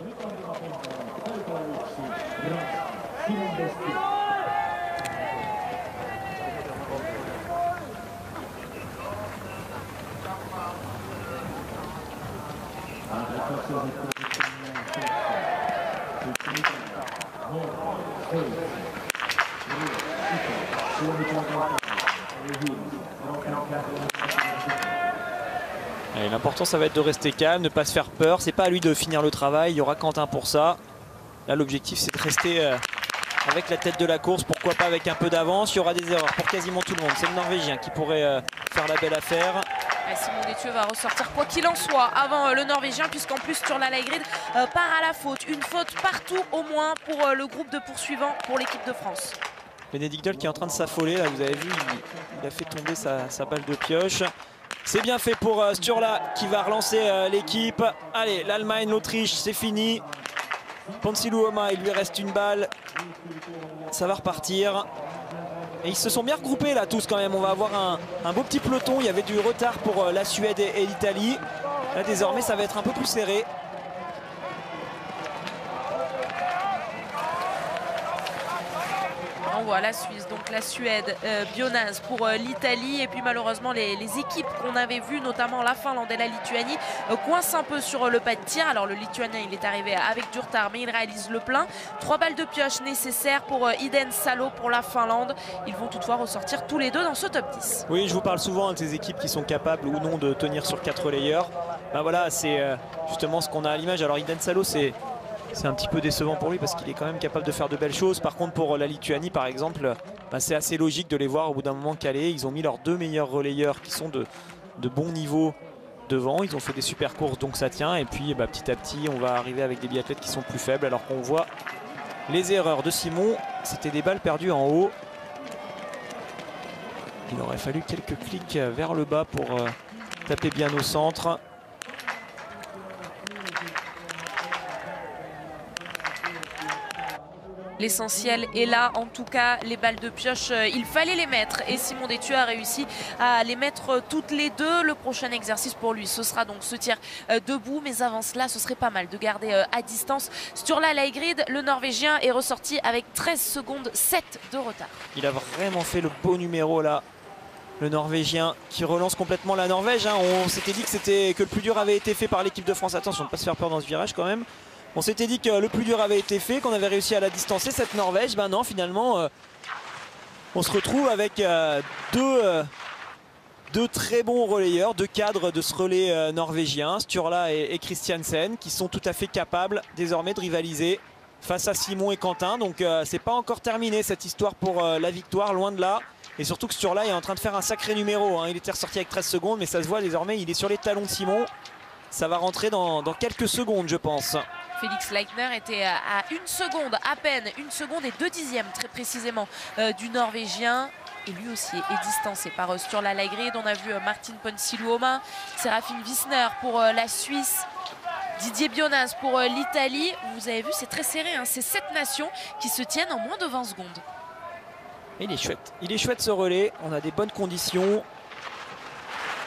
Speaker 4: L'important ça va être de rester calme, ne pas se faire peur. C'est pas à lui de finir le travail, il y aura Quentin pour ça. Là l'objectif c'est de rester avec la tête de la course, pourquoi pas avec un peu d'avance. Il y aura des erreurs pour quasiment tout le monde. C'est le Norvégien qui pourrait faire la belle affaire.
Speaker 2: Simon Détieux va ressortir quoi qu'il en soit avant le Norvégien, puisqu'en plus Sturla Lægreid part à la faute. Une faute partout au moins pour le groupe de poursuivants pour l'équipe de France.
Speaker 4: Benedikt Doll qui est en train de s'affoler, là vous avez vu, il a fait tomber sa balle de pioche. C'est bien fait pour Sturla qui va relancer l'équipe. Allez, l'Allemagne, l'Autriche, c'est fini. Ponsiluoma, il lui reste une balle. Ça va repartir. Et ils se sont bien regroupés là tous quand même. On va avoir un beau petit peloton. Il y avait du retard pour la Suède et l'Italie. Là désormais ça va être un peu plus serré.
Speaker 2: On voit la Suisse, donc la Suède, Bionaz pour l'Italie, et puis malheureusement les équipes qu'on avait vues, notamment la Finlande et la Lituanie, coincent un peu sur le pas de tir. Alors le Lituanien il est arrivé avec du retard mais il réalise le plein. 3 balles de pioche nécessaires pour Iden Salo pour la Finlande. Ils vont toutefois ressortir tous les deux dans ce top 10.
Speaker 4: Oui, je vous parle souvent de ces équipes qui sont capables ou non de tenir sur 4 relayeurs. Ben voilà, c'est justement ce qu'on a à l'image. Alors Iden Salo c'est un petit peu décevant pour lui parce qu'il est quand même capable de faire de belles choses. Par contre pour la Lituanie par exemple, bah, c'est assez logique de les voir au bout d'un moment calés. Ils ont mis leurs 2 meilleurs relayeurs qui sont de bon niveau devant. Ils ont fait des super courses donc ça tient. Et puis bah, petit à petit on va arriver avec des biathlètes qui sont plus faibles. Alors qu'on voit les erreurs de Simon. C'était des balles perdues en haut. Il aurait fallu quelques clics vers le bas pour taper bien au centre.
Speaker 2: L'essentiel est là, en tout cas les balles de pioche, il fallait les mettre et Simon Détieux a réussi à les mettre toutes les deux. Le prochain exercice pour lui, ce sera donc ce tir debout, mais avant cela, ce serait pas mal de garder à distance Sturla Lægreid. Le Norvégien est ressorti avec 13 secondes 7 de retard.
Speaker 4: Il a vraiment fait le beau numéro là, le Norvégien qui relance complètement la Norvège. Hein. On s'était dit que le plus dur avait été fait par l'équipe de France. Attention, ne pas se faire peur dans ce virage quand même. On s'était dit que le plus dur avait été fait, qu'on avait réussi à la distancer, cette Norvège. Ben non, finalement, on se retrouve avec deux très bons relayeurs, 2 cadres de ce relais norvégien, Sturla et Christiansen, qui sont tout à fait capables désormais de rivaliser face à Simon et Quentin. Donc c'est pas encore terminé cette histoire pour la victoire, loin de là. Et surtout que Sturla est en train de faire un sacré numéro. Hein. Il était ressorti avec 13 secondes, mais ça se voit désormais, il est sur les talons de Simon. Ça va rentrer dans quelques secondes, je pense.
Speaker 2: Félix Leitner était à 1 seconde, à peine 1 seconde et 2 dixièmes très précisément du Norvégien. Et lui aussi est distancé par Sturla Lægreid. On a vu Martin Ponsiluoma, Sérafine Wissner pour la Suisse, Didier Bionaz pour l'Italie. Vous avez vu, c'est très serré, hein. C'est 7 nations qui se tiennent en moins de 20 secondes.
Speaker 4: Il est chouette ce relais, on a des bonnes conditions.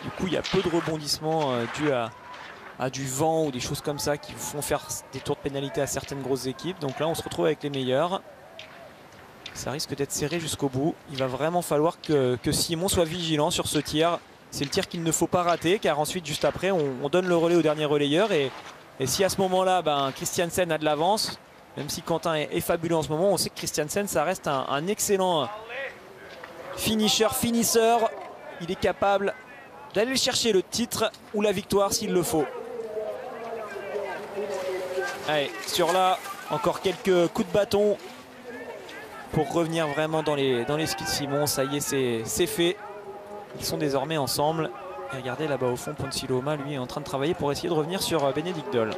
Speaker 4: Du coup il y a peu de rebondissements dû à du vent ou des choses comme ça qui font faire des tours de pénalité à certaines grosses équipes. Donc là on se retrouve avec les meilleurs. Ça risque d'être serré jusqu'au bout. Il va vraiment falloir que Simon soit vigilant sur ce tir. C'est le tir qu'il ne faut pas rater, car ensuite juste après on donne le relais au dernier relayeur. Et si à ce moment là Christiansen a de l'avance, même si Quentin est fabuleux en ce moment, on sait que Christiansen ça reste un excellent finisseur. Il est capable d'aller chercher le titre ou la victoire s'il le faut. Allez, sur là, encore quelques coups de bâton pour revenir vraiment dans les skis de Simon. Ça y est, c'est fait. Ils sont désormais ensemble. Et regardez là-bas au fond, Ponsiluoma, lui, est en train de travailler pour essayer de revenir sur Benedikt Doll.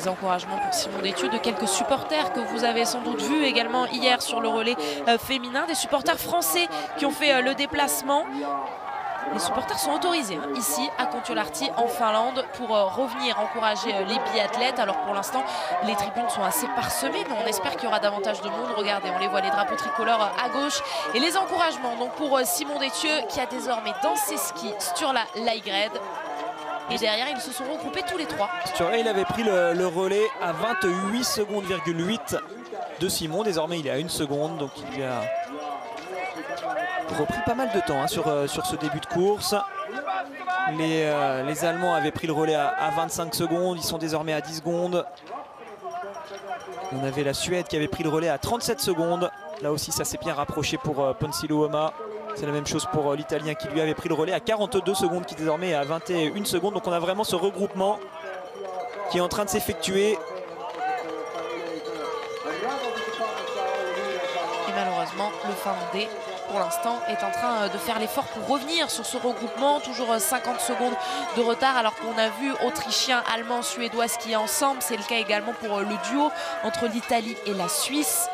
Speaker 2: des encouragements pour Simon Détieux, de quelques supporters que vous avez sans doute vus également hier sur le relais féminin, des supporters français qui ont fait le déplacement. Les supporters sont autorisés ici à Kontiolahti en Finlande pour revenir encourager les biathlètes. Alors pour l'instant les tribunes sont assez parsemées, mais on espère qu'il y aura davantage de monde. Regardez, on les voit, les drapeaux tricolores à gauche et les encouragements donc pour Simon Détieux qui a désormais dans ses skis Sturla Laigred. Et derrière ils se sont regroupés tous les trois.
Speaker 4: Sturla, il avait pris le relais à 28 secondes,8 de Simon. Désormais il est à 1 seconde, donc il a repris pas mal de temps sur ce début de course. Les Allemands avaient pris le relais à 25 secondes, ils sont désormais à 10 secondes. On avait la Suède qui avait pris le relais à 37 secondes. Là aussi ça s'est bien rapproché pour Ponsi Luoma. C'est la même chose pour l'Italien qui lui avait pris le relais à 42 secondes, qui désormais est à 21 secondes. Donc on a vraiment ce regroupement qui est en train de s'effectuer.
Speaker 2: Et malheureusement le Finlandais pour l'instant est en train de faire l'effort pour revenir sur ce regroupement. Toujours 50 secondes de retard alors qu'on a vu Autrichiens, Allemands, Suédois skier ensemble. C'est le cas également pour le duo entre l'Italie et la Suisse.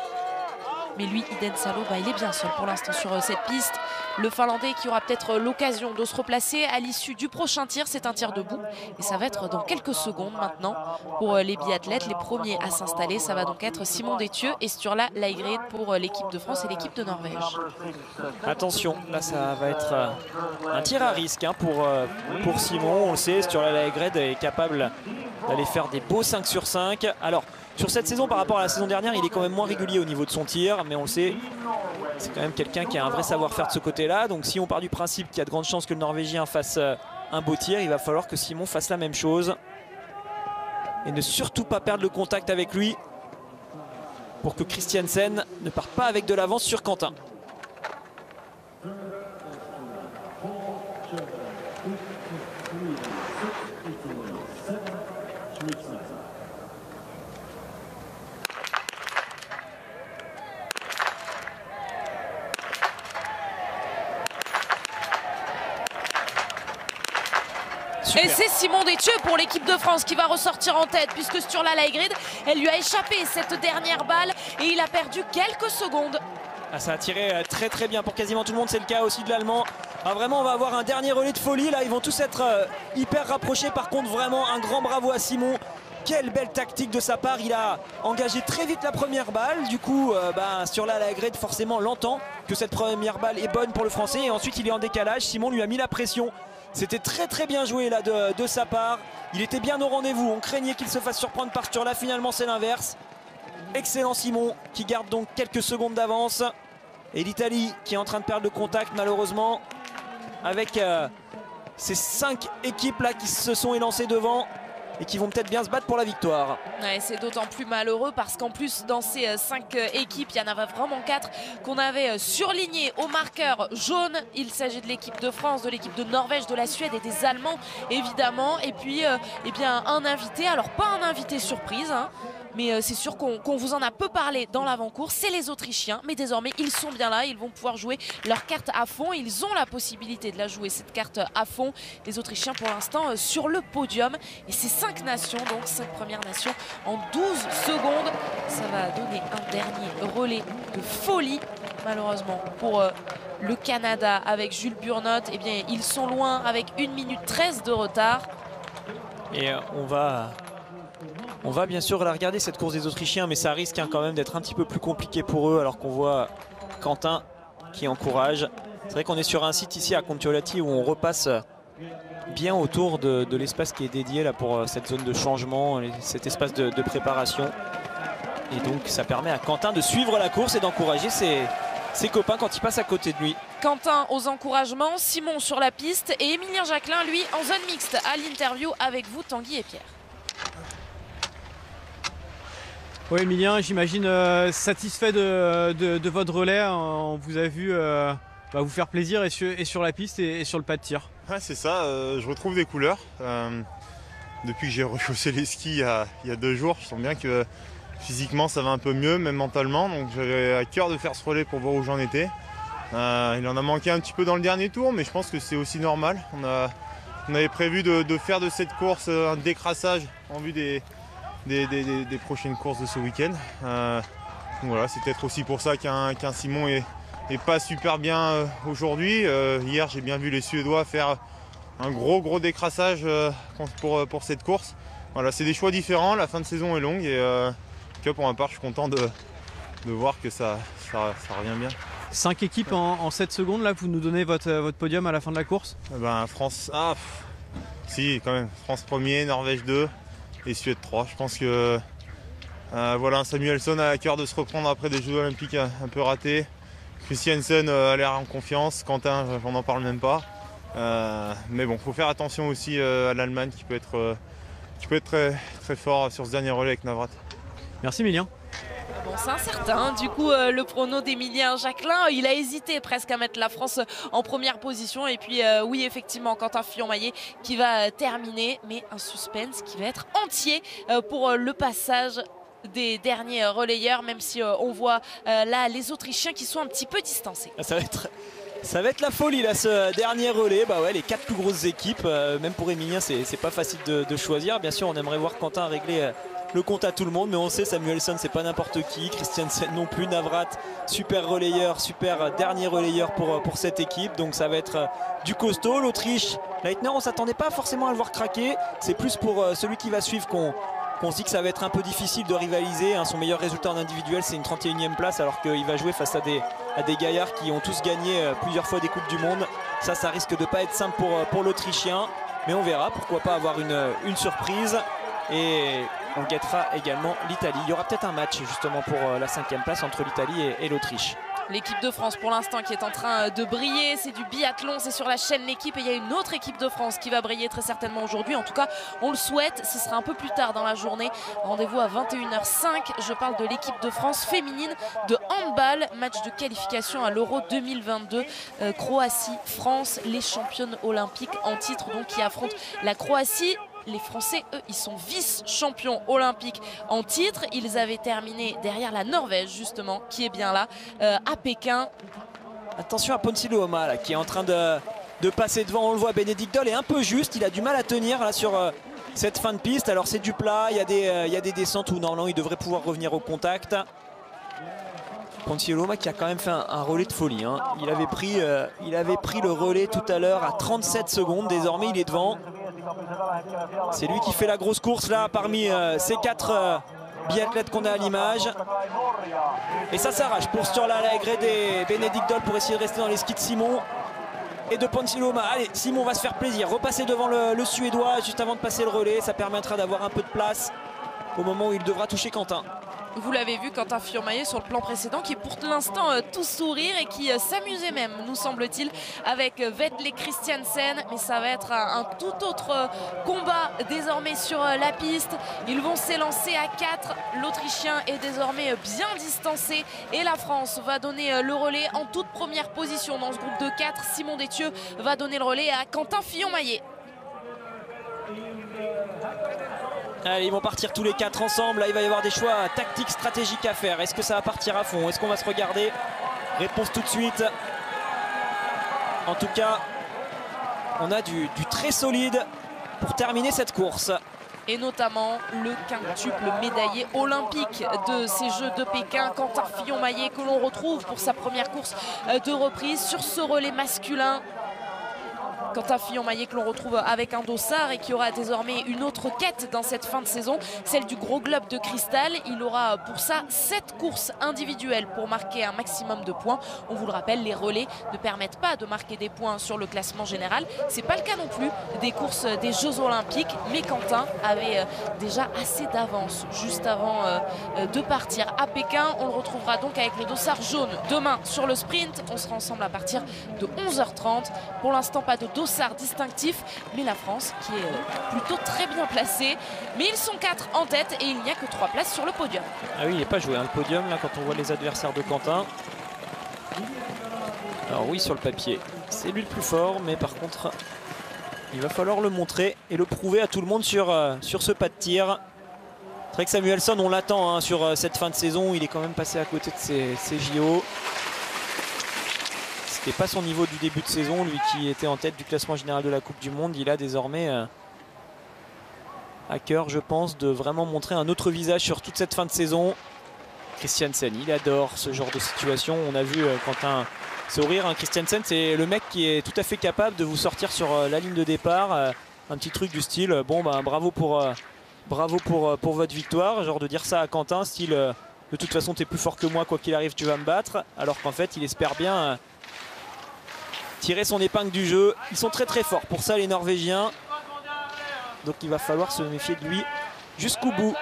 Speaker 2: Mais lui, Iden Salo, il est bien seul pour l'instant sur cette piste. Le Finlandais qui aura peut-être l'occasion de se replacer à l'issue du prochain tir. C'est un tir debout et ça va être dans quelques secondes maintenant pour les biathlètes. Les premiers à s'installer, ça va donc être Simon Détieux et Sturla Laigred pour l'équipe de France et l'équipe de Norvège.
Speaker 4: Attention, là ça va être un tir à risque pour Simon. On le sait, Sturla Laigred est capable d'aller faire des beaux 5 sur 5. Alors sur cette saison par rapport à la saison dernière, il est quand même moins régulier au niveau de son tir, mais on le sait, c'est quand même quelqu'un qui a un vrai savoir-faire de ce côté-là. Donc si on part du principe qu'il y a de grandes chances que le Norvégien fasse un beau tir, il va falloir que Simon fasse la même chose et ne surtout pas perdre le contact avec lui pour que Christiansen ne parte pas avec de l'avance sur Quentin.
Speaker 2: Et c'est Simon Détieux pour l'équipe de France qui va ressortir en tête, puisque Sturla Laigred, elle lui a échappé cette dernière balle et il a perdu quelques secondes.
Speaker 4: Ah, ça a tiré très très bien pour quasiment tout le monde, c'est le cas aussi de l'Allemand. Ah, vraiment on va avoir un dernier relais de folie, là ils vont tous être hyper rapprochés. Par contre vraiment un grand bravo à Simon. Quelle belle tactique de sa part, il a engagé très vite la première balle. Du coup Sturla Laigred forcément l'entend que cette première balle est bonne pour le Français. Et ensuite il est en décalage, Simon lui a mis la pression. C'était très très bien joué là de sa part. Il était bien au rendez-vous, on craignait qu'il se fasse surprendre par Sturla. Finalement c'est l'inverse. Excellent Simon qui garde donc quelques secondes d'avance. Et l'Italie qui est en train de perdre le contact malheureusement avec ces 5 équipes là qui se sont élancées devant et qui vont peut-être bien se battre pour la victoire.
Speaker 2: Ouais, c'est d'autant plus malheureux parce qu'en plus dans ces 5 équipes, il y en avait vraiment 4 qu'on avait surlignées au marqueur jaune. Il s'agit de l'équipe de France, de l'équipe de Norvège, de la Suède et des Allemands évidemment. Et puis eh bien, un invité, alors pas un invité surprise, mais c'est sûr qu'on vous en a peu parlé dans l'avant-course, c'est les Autrichiens. Mais désormais ils sont bien là, ils vont pouvoir jouer leur carte à fond. Ils ont la possibilité de la jouer cette carte à fond. Les Autrichiens pour l'instant sur le podium. Et c'est 5 nations, donc 5 premières nations en 12 secondes. Ça va donner un dernier relais de folie malheureusement pour le Canada avec Jules Burnot. Eh bien ils sont loin avec 1 minute 13 de retard.
Speaker 4: Et on va bien sûr la regarder cette course des Autrichiens, mais ça risque quand même d'être un petit peu plus compliqué pour eux, alors qu'on voit Quentin qui encourage. C'est vrai qu'on est sur un site ici à Kontiolahti où on repasse bien autour de l'espace qui est dédié là pour cette zone de changement, cet espace de préparation. Et donc ça permet à Quentin de suivre la course et d'encourager ses copains quand il passe à côté de lui.
Speaker 2: Quentin aux encouragements, Simon sur la piste et Émilien Jacquelin lui en zone mixte à l'interview avec vous Tanguy et Pierre.
Speaker 5: Oui Emilien, j'imagine satisfait de votre relais. On vous a vu vous faire plaisir et sur la piste et sur le pas de tir.
Speaker 7: Ouais, c'est ça, je retrouve des couleurs. Depuis que j'ai rechaussé les skis il y a 2 jours, je sens bien que physiquement ça va un peu mieux, même mentalement. Donc j'avais à cœur de faire ce relais pour voir où j'en étais. Il en a manqué un petit peu dans le dernier tour, mais je pense que c'est aussi normal. On avait prévu de faire de cette course un décrassage en vue des des prochaines courses de ce week-end. Voilà, c'est peut-être aussi pour ça qu'un Simon est pas super bien aujourd'hui. Hier, j'ai bien vu les Suédois faire un gros décrassage pour cette course. Voilà, c'est des choix différents, la fin de saison est longue et pour ma part, je suis content de voir que ça revient bien.
Speaker 5: 5 équipes en 7 secondes, là, vous nous donnez votre podium à la fin de la course?
Speaker 7: France, si quand même, France 1er, Norvège 2 et Suède 3. Je pense que voilà, Samuelsson a à cœur de se reprendre après des Jeux olympiques un peu ratés. Christiansen a l'air en confiance, Quentin, on n'en parle même pas. Mais bon, il faut faire attention aussi à l'Allemagne qui peut être très fort sur ce dernier relais avec Navrat.
Speaker 5: Merci Emilien.
Speaker 2: Bon, c'est incertain. Du coup, le prono d'Emilien Jacquelin, il a hésité presque à mettre la France en première position. Et puis, oui, effectivement, Quentin Fillon-Maillet qui va terminer. Mais un suspense qui va être entier pour le passage des derniers relayeurs, même si on voit là les Autrichiens qui sont un petit peu distancés.
Speaker 4: Ça va être la folie là, ce dernier relais. Bah ouais, les 4 plus grosses équipes, même pour Emilien, c'est pas facile de choisir. Bien sûr, on aimerait voir Quentin régler le compte à tout le monde, mais on sait Samuelsson c'est pas n'importe qui, Christiansen non plus, Navrat super relayeur, super dernier relayeur pour cette équipe, donc ça va être du costaud. L'Autriche, Leitner, on s'attendait pas forcément à le voir craquer, c'est plus pour celui qui va suivre qu'on se dit que ça va être un peu difficile de rivaliser. Son meilleur résultat en individuel c'est une 31e place, alors qu'il va jouer face à des gaillards qui ont tous gagné plusieurs fois des Coupes du Monde. Ça risque de pas être simple pour l'Autrichien, mais on verra, pourquoi pas avoir une surprise. Et on guettera également l'Italie. Il y aura peut-être un match justement pour la 5e place entre l'Italie et l'Autriche.
Speaker 2: L'équipe de France pour l'instant qui est en train de briller, c'est du biathlon, c'est sur la chaîne L'équipe, et il y a une autre équipe de France qui va briller très certainement aujourd'hui. En tout cas, on le souhaite, ce sera un peu plus tard dans la journée. Rendez-vous à 21h05, je parle de l'équipe de France féminine de handball, match de qualification à l'Euro 2022. Croatie-France, les championnes olympiques en titre donc qui affrontent la Croatie. Les Français, eux, ils sont vice-champions olympiques en titre. Ils avaient terminé derrière la Norvège, justement, qui est bien là, à Pékin.
Speaker 4: Attention à Ponsiluoma, là, qui est en train de passer devant. On le voit, Benedict Doll est un peu juste. Il a du mal à tenir là sur cette fin de piste. Alors c'est du plat, il y a des descentes où normalement il devrait pouvoir revenir au contact. Ponsiluoma qui a quand même fait un relais de folie. Il avait pris le relais tout à l'heure à 37 secondes. Désormais, il est devant. C'est lui qui fait la grosse course là parmi ces 4 biathlètes qu'on a à l'image. Et ça s'arrache pour Sturla Alegre et Benedict Doll pour essayer de rester dans les skis de Simon et de Ponsiluoma. Allez, Simon va se faire plaisir, repasser devant le Suédois juste avant de passer le relais. Ça permettra d'avoir un peu de place au moment où il devra toucher Quentin.
Speaker 2: Vous l'avez vu, Quentin Fillon-Maillet sur le plan précédent qui est pour l'instant tout sourire et qui s'amusait même, nous semble-t-il, avec Vetle Christiansen. Mais ça va être un tout autre combat désormais sur la piste. Ils vont s'élancer à 4. L'Autrichien est désormais bien distancé et la France va donner le relais en toute première position dans ce groupe de 4. Simon Détieux va donner le relais à Quentin Fillon-Maillet.
Speaker 4: Allez, ils vont partir tous les 4 ensemble. Là, il va y avoir des choix tactiques, stratégiques à faire. Est-ce que ça va partir à fond? Est-ce qu'on va se regarder? Réponse tout de suite. En tout cas, on a du très solide pour terminer cette course.
Speaker 2: Et notamment le quintuple médaillé olympique de ces Jeux de Pékin, Quentin Fillon-Maillet, que l'on retrouve pour sa première course de reprise sur ce relais masculin. Quentin Fillon-Maillet que l'on retrouve avec un dossard et qui aura désormais une autre quête dans cette fin de saison, celle du gros globe de cristal. Il aura pour ça 7 courses individuelles pour marquer un maximum de points. On vous le rappelle, les relais ne permettent pas de marquer des points sur le classement général. C'est pas le cas non plus des courses des Jeux Olympiques, mais Quentin avait déjà assez d'avance juste avant de partir à Pékin. On le retrouvera donc avec le dossard jaune demain sur le sprint. On sera ensemble à partir de 11h30. Pour l'instant, pas de dossard distinctif, mais la France qui est plutôt très bien placée. Mais ils sont 4 en tête et il n'y a que 3 places sur le podium.
Speaker 4: Ah oui, il n'est pas joué le podium là quand on voit les adversaires de Quentin. Alors oui, sur le papier, c'est lui le plus fort, mais par contre, il va falloir le montrer et le prouver à tout le monde sur ce pas de tir. C'est vrai que Samuelsson, on l'attend sur cette fin de saison. Il est quand même passé à côté de ses JO. C'était pas son niveau du début de saison, lui qui était en tête du classement général de la Coupe du Monde. Il a désormais à cœur, je pense, de vraiment montrer un autre visage sur toute cette fin de saison. Christiansen, il adore ce genre de situation. On a vu Quentin sourire. Christiansen, c'est le mec qui est tout à fait capable de vous sortir sur la ligne de départ. Un petit truc du style, bon, bah, bravo pour votre victoire. Genre de dire ça à Quentin, style, de toute façon, tu es plus fort que moi, quoi qu'il arrive, tu vas me battre. Alors qu'en fait, il espère bien tirer son épingle du jeu. Ils sont très très forts pour ça, les Norvégiens. Donc il va falloir se méfier de lui jusqu'au bout.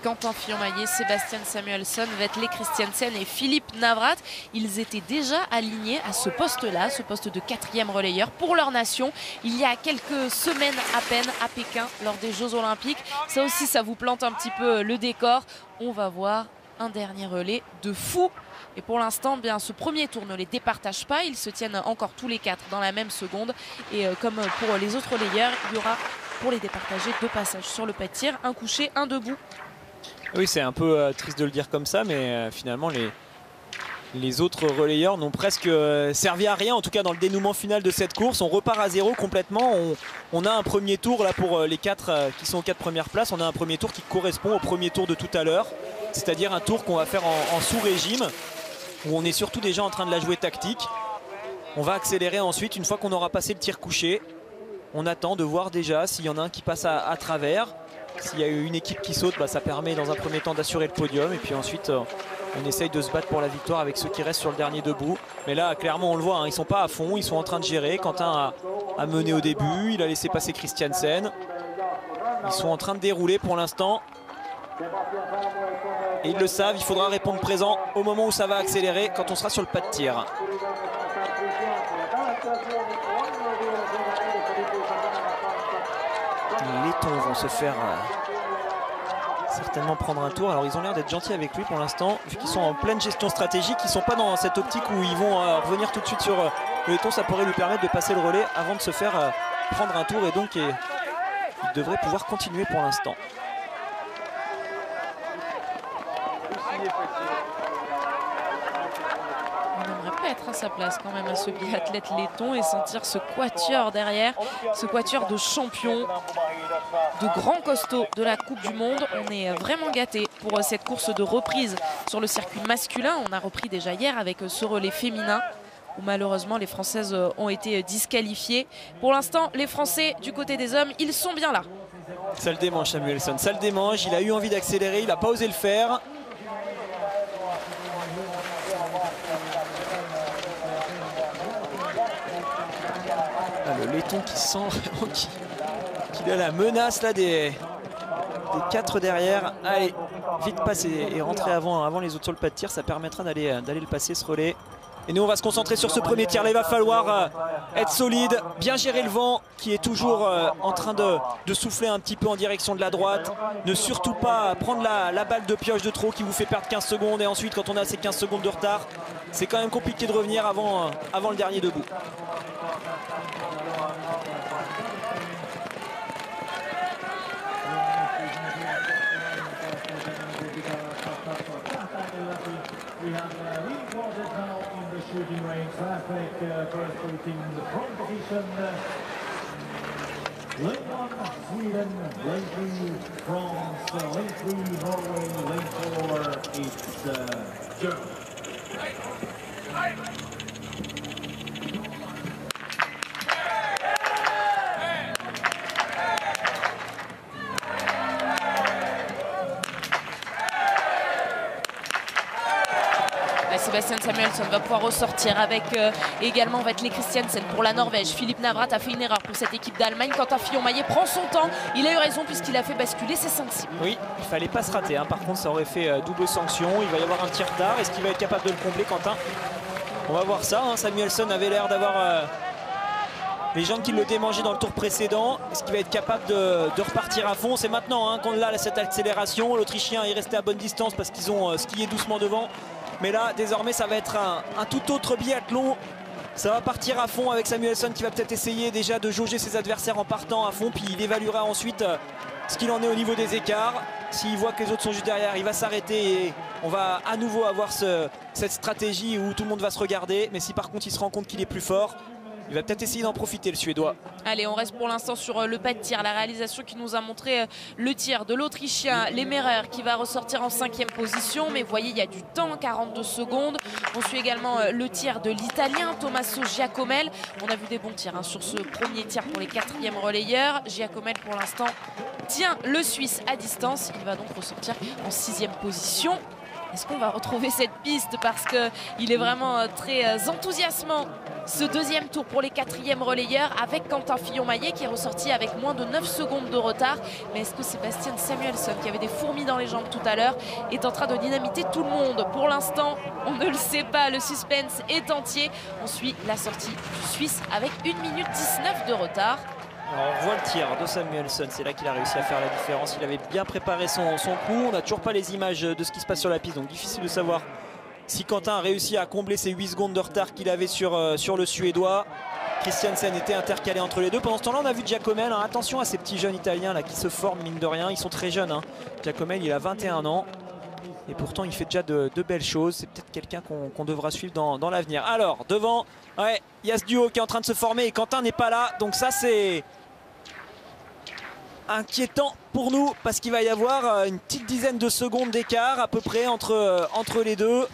Speaker 2: Quentin Fillon-Maillet, Sébastien Samuelsson, Vetle Christiansen et Philippe Navrat. Ils étaient déjà alignés à ce poste-là, ce poste de 4e relayeur pour leur nation. Il y a quelques semaines à peine à Pékin lors des Jeux Olympiques. Ça aussi, ça vous plante un petit peu le décor. On va voir un dernier relais de fou. Et pour l'instant, bien, ce premier tour ne les départage pas. Ils se tiennent encore tous les 4 dans la même seconde. Et comme pour les autres relayeurs, il y aura pour les départager 2 passages sur le pas de tir, un couché, un debout.
Speaker 4: Oui, c'est un peu triste de le dire comme ça, mais finalement les autres relayeurs n'ont presque servi à rien, en tout cas dans le dénouement final de cette course. On repart à zéro complètement. On a un premier tour là pour les 4 qui sont aux 4 premières places. On a un premier tour qui correspond au premier tour de tout à l'heure, c'est-à-dire un tour qu'on va faire en sous-régime, où on est surtout déjà en train de la jouer tactique. On va accélérer ensuite une fois qu'on aura passé le tir couché. On attend de voir déjà s'il y en a un qui passe à travers. S'il y a une équipe qui saute, bah, ça permet dans un premier temps d'assurer le podium. Et puis ensuite, on essaye de se battre pour la victoire avec ceux qui restent sur le dernier debout. Mais là, clairement, on le voit, hein, ils ne sont pas à fond, ils sont en train de gérer. Quentin a mené au début, il a laissé passer Christiansen. Ils sont en train de dérouler pour l'instant. Et ils le savent, il faudra répondre présent au moment où ça va accélérer, quand on sera sur le pas de tir. Les Lettons vont se faire certainement prendre un tour. Alors ils ont l'air d'être gentils avec lui pour l'instant, vu qu'ils sont en pleine gestion stratégique. Ils ne sont pas dans cette optique où ils vont revenir tout de suite sur le Letton. Ça pourrait lui permettre de passer le relais avant de se faire prendre un tour. Et donc il devrait pouvoir continuer pour l'instant.
Speaker 2: On n'aimerait pas être à sa place quand même à ce biathlète letton et sentir ce quatuor derrière, ce quatuor de champions, de grands costauds de la Coupe du Monde. On est vraiment gâtés pour cette course de reprise sur le circuit masculin. On a repris déjà hier avec ce relais féminin où malheureusement les Françaises ont été disqualifiées. Pour l'instant, les Français du côté des hommes, ils sont bien là.
Speaker 4: Ça le démange Samuelsson, ça le démange. Il a eu envie d'accélérer, il n'a pas osé le faire. Le Letton qui sent vraiment qu'il a la menace là des 4 derrière. Allez, vite passer et rentrer avant les autres sur le pas de tir. Ça permettra d'aller le passer ce relais. Et nous on va se concentrer sur ce premier tir là. Il va falloir être solide, bien gérer le vent qui est toujours en train de souffler un petit peu en direction de la droite. Ne surtout pas prendre la balle de pioche de trop qui vous fait perdre 15 secondes. Et ensuite quand on a ces 15 secondes de retard, c'est quand même compliqué de revenir avant le dernier debout.
Speaker 8: Shooting range traffic corresponding the front position. Lane 1, Sweden. Lane 3, France. Lane 3, Norway. Lane 4, it's Germany.
Speaker 2: Sébastien Samuelsson va pouvoir ressortir avec également Vetle Christiansen pour la Norvège. Philippe Navrat a fait une erreur pour cette équipe d'Allemagne. Quentin Fillon-Maillet prend son temps. Il a eu raison puisqu'il a fait basculer ses 5 cibles.
Speaker 4: Oui, il fallait pas se rater. Hein. Par contre, ça aurait fait double sanction. Il va y avoir un petit retard. Est-ce qu'il va être capable de le combler, Quentin? On va voir ça. Hein. Samuelsson avait l'air d'avoir les jambes qui le démangeaient dans le tour précédent. Est-ce qu'il va être capable de repartir à fond? C'est maintenant hein, qu'on a cette accélération. L'Autrichien est resté à bonne distance parce qu'ils ont skié doucement devant. Mais là, désormais, ça va être un tout autre biathlon Ça va partir à fond avec Samuelsson qui va peut-être essayer déjà de jauger ses adversaires en partant à fond. Puis il évaluera ensuite ce qu'il en est au niveau des écarts. S'il voit que les autres sont juste derrière, il va s'arrêter et on va à nouveau avoir cette stratégie où tout le monde va se regarder. Mais si par contre il se rend compte qu'il est plus fort, il va peut-être essayer d'en profiter, le Suédois.
Speaker 2: Allez, on reste pour l'instant sur le pas de tir. La réalisation qui nous a montré le tir de l'Autrichien Lehmerer qui va ressortir en 5e position. Mais vous voyez, il y a du temps, 42 secondes. On suit également le tir de l'Italien Tommaso Giacomel. On a vu des bons tirs sur ce premier tir pour les 4e relayeurs. Giacomel, pour l'instant, tient le Suisse à distance. Il va donc ressortir en 6e position. Est-ce qu'on va retrouver cette piste parce qu'il est vraiment très enthousiasmant ce deuxième tour pour les 4e relayeurs avec Quentin Fillon-Maillet qui est ressorti avec moins de 9 secondes de retard. Mais est-ce que Sébastien Samuelsson, qui avait des fourmis dans les jambes tout à l'heure, est en train de dynamiter tout le monde? Pour l'instant, on ne le sait pas. Le suspense est entier. On suit la sortie du Suisse avec 1 minute 19 de retard.
Speaker 4: Alors on voit le tir de Samuelsson, c'est là qu'il a réussi à faire la différence. Il avait bien préparé son coup. On n'a toujours pas les images de ce qui se passe sur la piste, donc difficile de savoir si Quentin a réussi à combler ces 8 secondes de retard qu'il avait sur le Suédois. Christiansen était intercalé entre les deux. Pendant ce temps-là, on a vu Giacomel. Attention à ces petits jeunes Italiens là qui se forment, mine de rien. Ils sont très jeunes. Giacomel, il a 21 ans. Et pourtant, il fait déjà de belles choses. C'est peut-être quelqu'un qu'on devra suivre dans l'avenir. Alors, devant, ouais, il y a ce duo qui est en train de se former et Quentin n'est pas là. Donc ça, c'est inquiétant pour nous parce qu'il va y avoir une petite dizaine de secondes d'écart à peu près entre les deux.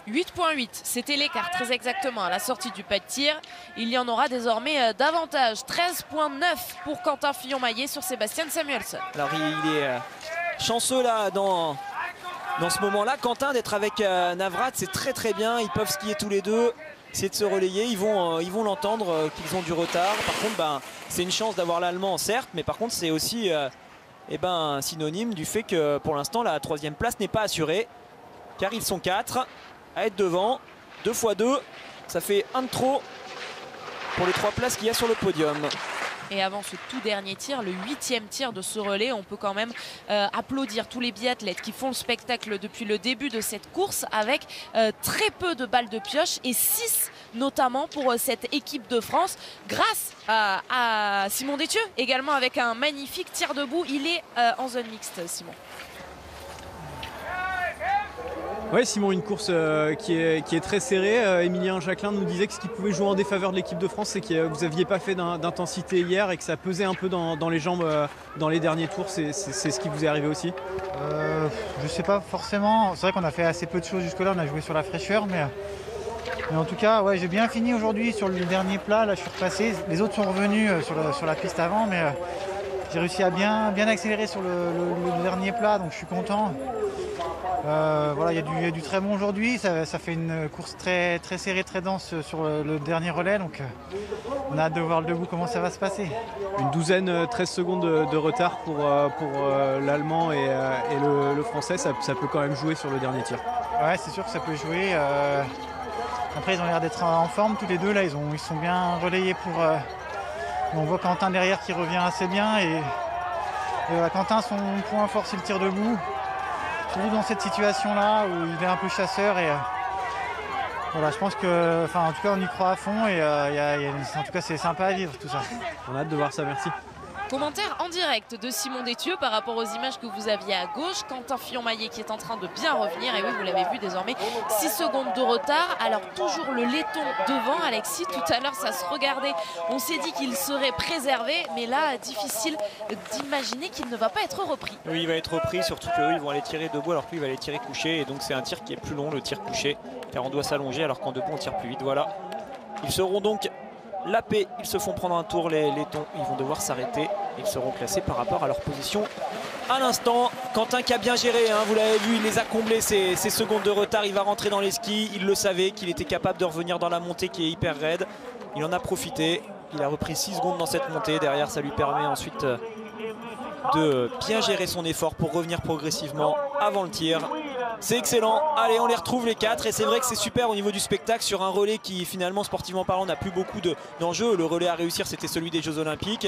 Speaker 2: 8.8, c'était l'écart très exactement à la sortie du pas de tir. Il y en aura désormais davantage. 13.9 pour Quentin Fillon-Maillet sur Sébastien Samuelsson.
Speaker 4: Alors il est chanceux là dans ce moment-là, Quentin, d'être avec Navrat. C'est très très bien, ils peuvent skier tous les deux, essayer de se relayer. Ils vont l'entendre qu'ils ont du retard. Par contre, c'est une chance d'avoir l'Allemand, certes, mais par contre c'est aussi synonyme du fait que pour l'instant la 3e place n'est pas assurée, car ils sont 4 à être devant. 2 x 2, ça fait un de trop pour les 3 places qu'il y a sur le podium.
Speaker 2: Et avant ce tout dernier tir, le 8e tir de ce relais, on peut quand même applaudir tous les biathlètes qui font le spectacle depuis le début de cette course avec très peu de balles de pioche et 6 notamment pour cette équipe de France grâce à Simon Détieux également avec un magnifique tir debout. Il est en zone mixte, Simon.
Speaker 5: Ouais, Simon, une course qui est très serrée. Emilien Jacquelin nous disait que ce qui pouvait jouer en défaveur de l'équipe de France, c'est que vous n'aviez pas fait d'intensité hier et que ça pesait un peu dans les jambes dans les derniers tours. C'est ce qui vous est arrivé aussi?
Speaker 1: Je sais pas forcément. C'est vrai qu'on a fait assez peu de choses jusque-là. On a joué sur la fraîcheur, mais en tout cas, ouais, j'ai bien fini aujourd'hui sur le dernier plat. Là, je suis repassé. Les autres sont revenus sur la piste avant, mais j'ai réussi à bien accélérer sur le dernier plat, donc je suis content. Voilà, il y a du très bon aujourd'hui. Ça fait une course très, très serrée, très dense sur le dernier relais. Donc on a hâte de voir le debout comment ça va se passer.
Speaker 5: Une douzaine, 13 secondes de retard pour l'Allemand et le Français. Ça peut quand même jouer sur le dernier tir.
Speaker 1: Ouais, c'est sûr que ça peut jouer. Après, ils ont l'air d'être en forme tous les deux. Là, ils sont bien relayés pour... on voit Quentin derrière qui revient assez bien. Et voilà, Quentin, son point fort, c'est le tir debout. Surtout dans cette situation-là où il est un peu chasseur et voilà, je pense que, en tout cas, on y croit à fond et en tout cas, c'est sympa à vivre tout ça.
Speaker 5: On a hâte de voir ça, merci.
Speaker 2: Commentaire en direct de Simon Détieux par rapport aux images que vous aviez à gauche. Quentin Fillon-Maillet qui est en train de bien revenir. Et oui, vous l'avez vu désormais, 6 secondes de retard. Alors toujours le laiton devant, Alexis. Tout à l'heure, ça se regardait. On s'est dit qu'il serait préservé. Mais là, difficile d'imaginer qu'il ne va pas être repris.
Speaker 4: Oui, il va être repris, surtout qu'eux, ils vont aller tirer debout alors que lui, il va aller tirer couché. Et donc c'est un tir qui est plus long, le tir couché. Car on doit s'allonger alors qu'en debout, on tire plus vite. Voilà. Ils seront donc... la paix, ils se font prendre un tour, les lettons, ils vont devoir s'arrêter. Ils seront classés par rapport à leur position à l'instant. Quentin qui a bien géré, vous l'avez vu, il les a comblés ces secondes de retard. Il va rentrer dans les skis, il le savait qu'il était capable de revenir dans la montée qui est hyper raide. Il en a profité, il a repris 6 secondes dans cette montée. Derrière, ça lui permet ensuite de bien gérer son effort pour revenir progressivement avant le tir. C'est excellent. Allez, on les retrouve les 4 et c'est vrai que c'est super au niveau du spectacle sur un relais qui finalement sportivement parlant n'a plus beaucoup d'enjeux. Le relais à réussir, c'était celui des Jeux Olympiques.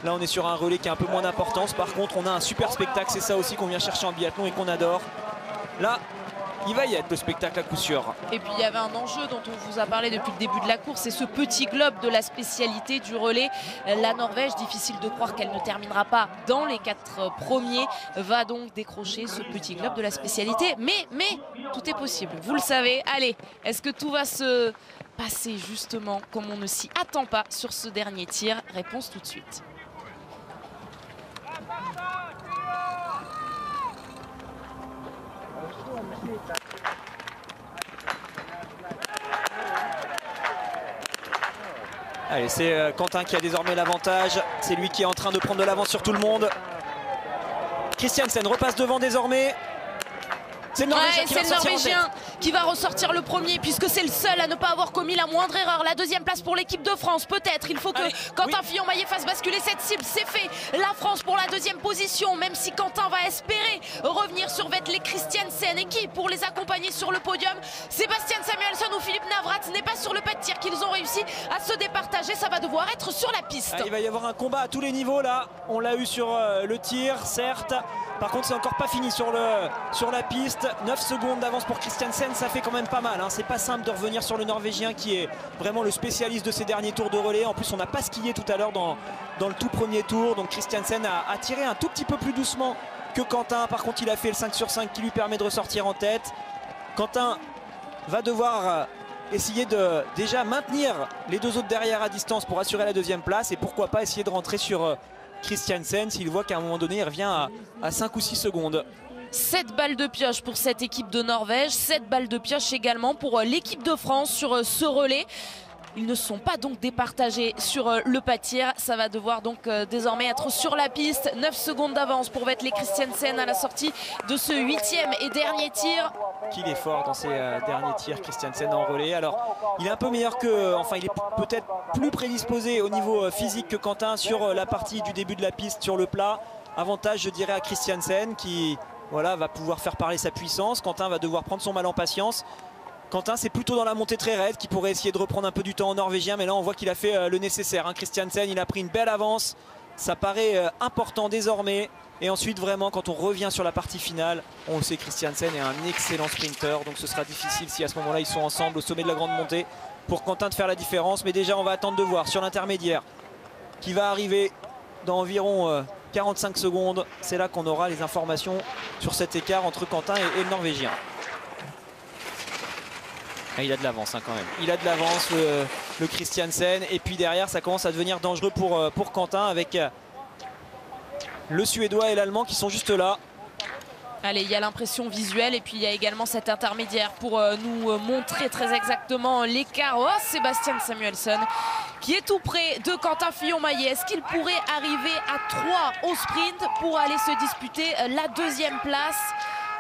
Speaker 4: Là, on est sur un relais qui a un peu moins d'importance. Par contre, on a un super spectacle. C'est ça aussi qu'on vient chercher en biathlon et qu'on adore. Là, il va y être le spectacle à coup sûr.
Speaker 2: Et puis il y avait un enjeu dont on vous a parlé depuis le début de la course, c'est ce petit globe de la spécialité du relais. La Norvège, difficile de croire qu'elle ne terminera pas dans les 4 premiers, va donc décrocher ce petit globe de la spécialité. Mais tout est possible, vous le savez. Allez, est-ce que tout va se passer justement comme on ne s'y attend pas sur ce dernier tir? Réponse tout de suite.
Speaker 4: Allez, c'est Quentin qui a désormais l'avantage. C'est lui qui est en train de prendre de l'avance sur tout le monde. Christiansen repasse devant désormais. C'est le Norvégien,
Speaker 2: qui va ressortir le premier, puisque c'est le seul à ne pas avoir commis la moindre erreur. La deuxième place pour l'équipe de France, peut-être. Il faut que Quentin Fillon-Maillet fasse basculer cette cible. C'est fait. La France pour la deuxième position, même si Quentin va espérer revenir sur Vetle Christiansen. Et qui, pour les accompagner sur le podium, Sébastien Samuelsson ou Philippe Navrat, n'est pas sur le pas de tir qu'ils ont réussi à se départager. Ça va devoir être sur la piste.
Speaker 4: Il va y avoir un combat à tous les niveaux là. On l'a eu sur le tir, certes. Par contre, c'est encore pas fini sur la piste. 9 secondes d'avance pour Christiansen, ça fait quand même pas mal. Hein. C'est pas simple de revenir sur le Norvégien qui est vraiment le spécialiste de ces derniers tours de relais. En plus, on n'a pas skié tout à l'heure dans le tout premier tour. Donc Christiansen a tiré un tout petit peu plus doucement que Quentin. Par contre, il a fait le 5 sur 5 qui lui permet de ressortir en tête. Quentin va devoir essayer de déjà maintenir les deux autres derrière à distance pour assurer la deuxième place. Et pourquoi pas essayer de rentrer sur Christiansen s'il voit qu'à un moment donné il revient à 5 ou 6 secondes.
Speaker 2: 7 balles de pioche pour cette équipe de Norvège, 7 balles de pioche également pour l'équipe de France sur ce relais. Ils ne sont pas donc départagés sur le pas de tir. Ça va devoir donc désormais être sur la piste. 9 secondes d'avance pour Vetle Christiansen à la sortie de ce 8e et dernier tir.
Speaker 4: Qu'il est fort dans ses derniers tirs, Christiansen en relais. Alors, il est un peu meilleur que... Enfin, il est peut-être plus prédisposé au niveau physique que Quentin sur la partie du début de la piste, sur le plat. Avantage, je dirais, à Christiansen qui voilà, va pouvoir faire parler sa puissance. Quentin va devoir prendre son mal en patience. Quentin, c'est plutôt dans la montée très raide qui pourrait essayer de reprendre un peu du temps en norvégien. Mais là, on voit qu'il a fait le nécessaire. Hein. Christiansen, il a pris une belle avance. Ça paraît important désormais. Et ensuite, vraiment, quand on revient sur la partie finale, on le sait, Christiansen est un excellent sprinter. Donc ce sera difficile si à ce moment-là, ils sont ensemble au sommet de la grande montée pour Quentin de faire la différence. Mais déjà, on va attendre de voir sur l'intermédiaire qui va arriver dans environ 45 secondes. C'est là qu'on aura les informations sur cet écart entre Quentin et le Norvégien. Ah, il a de l'avance hein, quand même. Il a de l'avance le Christiansen. Et puis derrière, ça commence à devenir dangereux pour Quentin avec le Suédois et l'Allemand qui sont juste là.
Speaker 2: Allez, il y a l'impression visuelle et puis il y a également cet intermédiaire pour nous montrer très exactement l'écart. Oh, Sébastien Samuelsson qui est tout près de Quentin Fillon-Maillet. Est-ce qu'il pourrait arriver à 3 au sprint pour aller se disputer la deuxième place?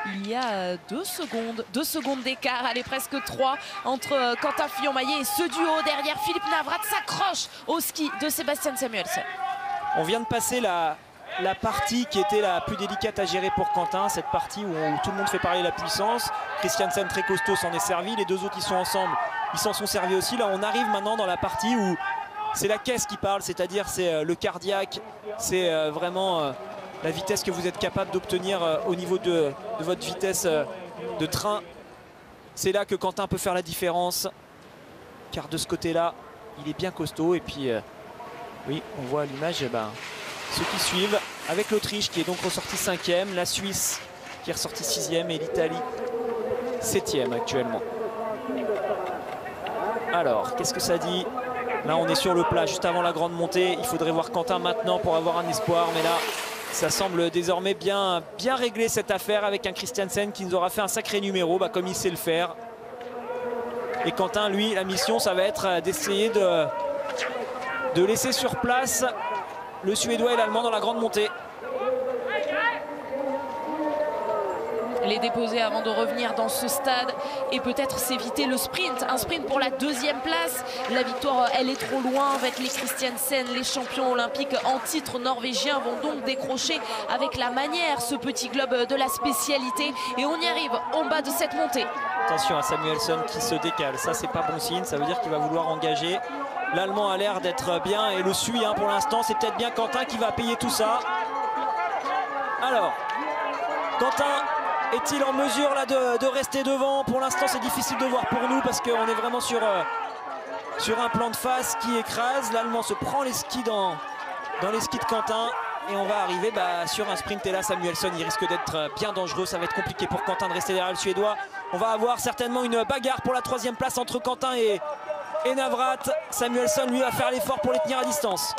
Speaker 2: Il y a 2 secondes d'écart, allez presque 3 entre Quentin Fillon-Maillet et ce duo derrière. Philippe Navrat s'accroche au ski de Sébastien Samuelsson.
Speaker 4: On vient de passer la partie qui était la plus délicate à gérer pour Quentin, cette partie où tout le monde fait parler la puissance. Christiansen très costaud s'en est servi, les deux autres ils sont ensemble, ils s'en sont servis aussi. Là on arrive maintenant dans la partie où c'est la caisse qui parle, c'est-à-dire c'est le cardiaque, c'est vraiment la vitesse que vous êtes capable d'obtenir au niveau de votre vitesse de train. C'est là que Quentin peut faire la différence, car de ce côté-là il est bien costaud. Et puis oui, on voit à l'image ceux qui suivent, avec l'Autriche qui est donc ressorti 5e, la Suisse qui est ressorti 6e et l'Italie 7e actuellement. Alors, qu'est-ce que ça dit? Là, on est sur le plat juste avant la grande montée. Il faudrait voir Quentin maintenant pour avoir un espoir. Mais là, ça semble désormais bien réglé cette affaire avec un Christiansen qui nous aura fait un sacré numéro, comme il sait le faire. Et Quentin, lui, la mission, ça va être d'essayer de laisser sur place le Suédois et l'Allemand dans la grande montée.
Speaker 2: Les déposer avant de revenir dans ce stade et peut-être s'éviter le sprint. Un sprint pour la deuxième place. La victoire, elle est trop loin. Vetle Christiansen, les champions olympiques en titre norvégiens, vont donc décrocher avec la manière ce petit globe de la spécialité. Et on y arrive en bas de cette montée.
Speaker 4: Attention à Samuelsson qui se décale. Ça, c'est pas bon signe. Ça veut dire qu'il va vouloir engager. L'Allemand a l'air d'être bien et le suit pour l'instant. C'est peut-être bien Quentin qui va payer tout ça. Alors, Quentin est-il en mesure là de rester devant? Pour l'instant c'est difficile de voir pour nous parce qu'on est vraiment sur un plan de face qui écrase. L'Allemand se prend les skis dans les skis de Quentin. Et on va arriver sur un sprint. Et là Samuelsson il risque d'être bien dangereux. Ça va être compliqué pour Quentin de rester derrière le Suédois. On va avoir certainement une bagarre pour la 3e place entre Quentin et Navrat. Samuelsson lui va faire l'effort pour les tenir à distance.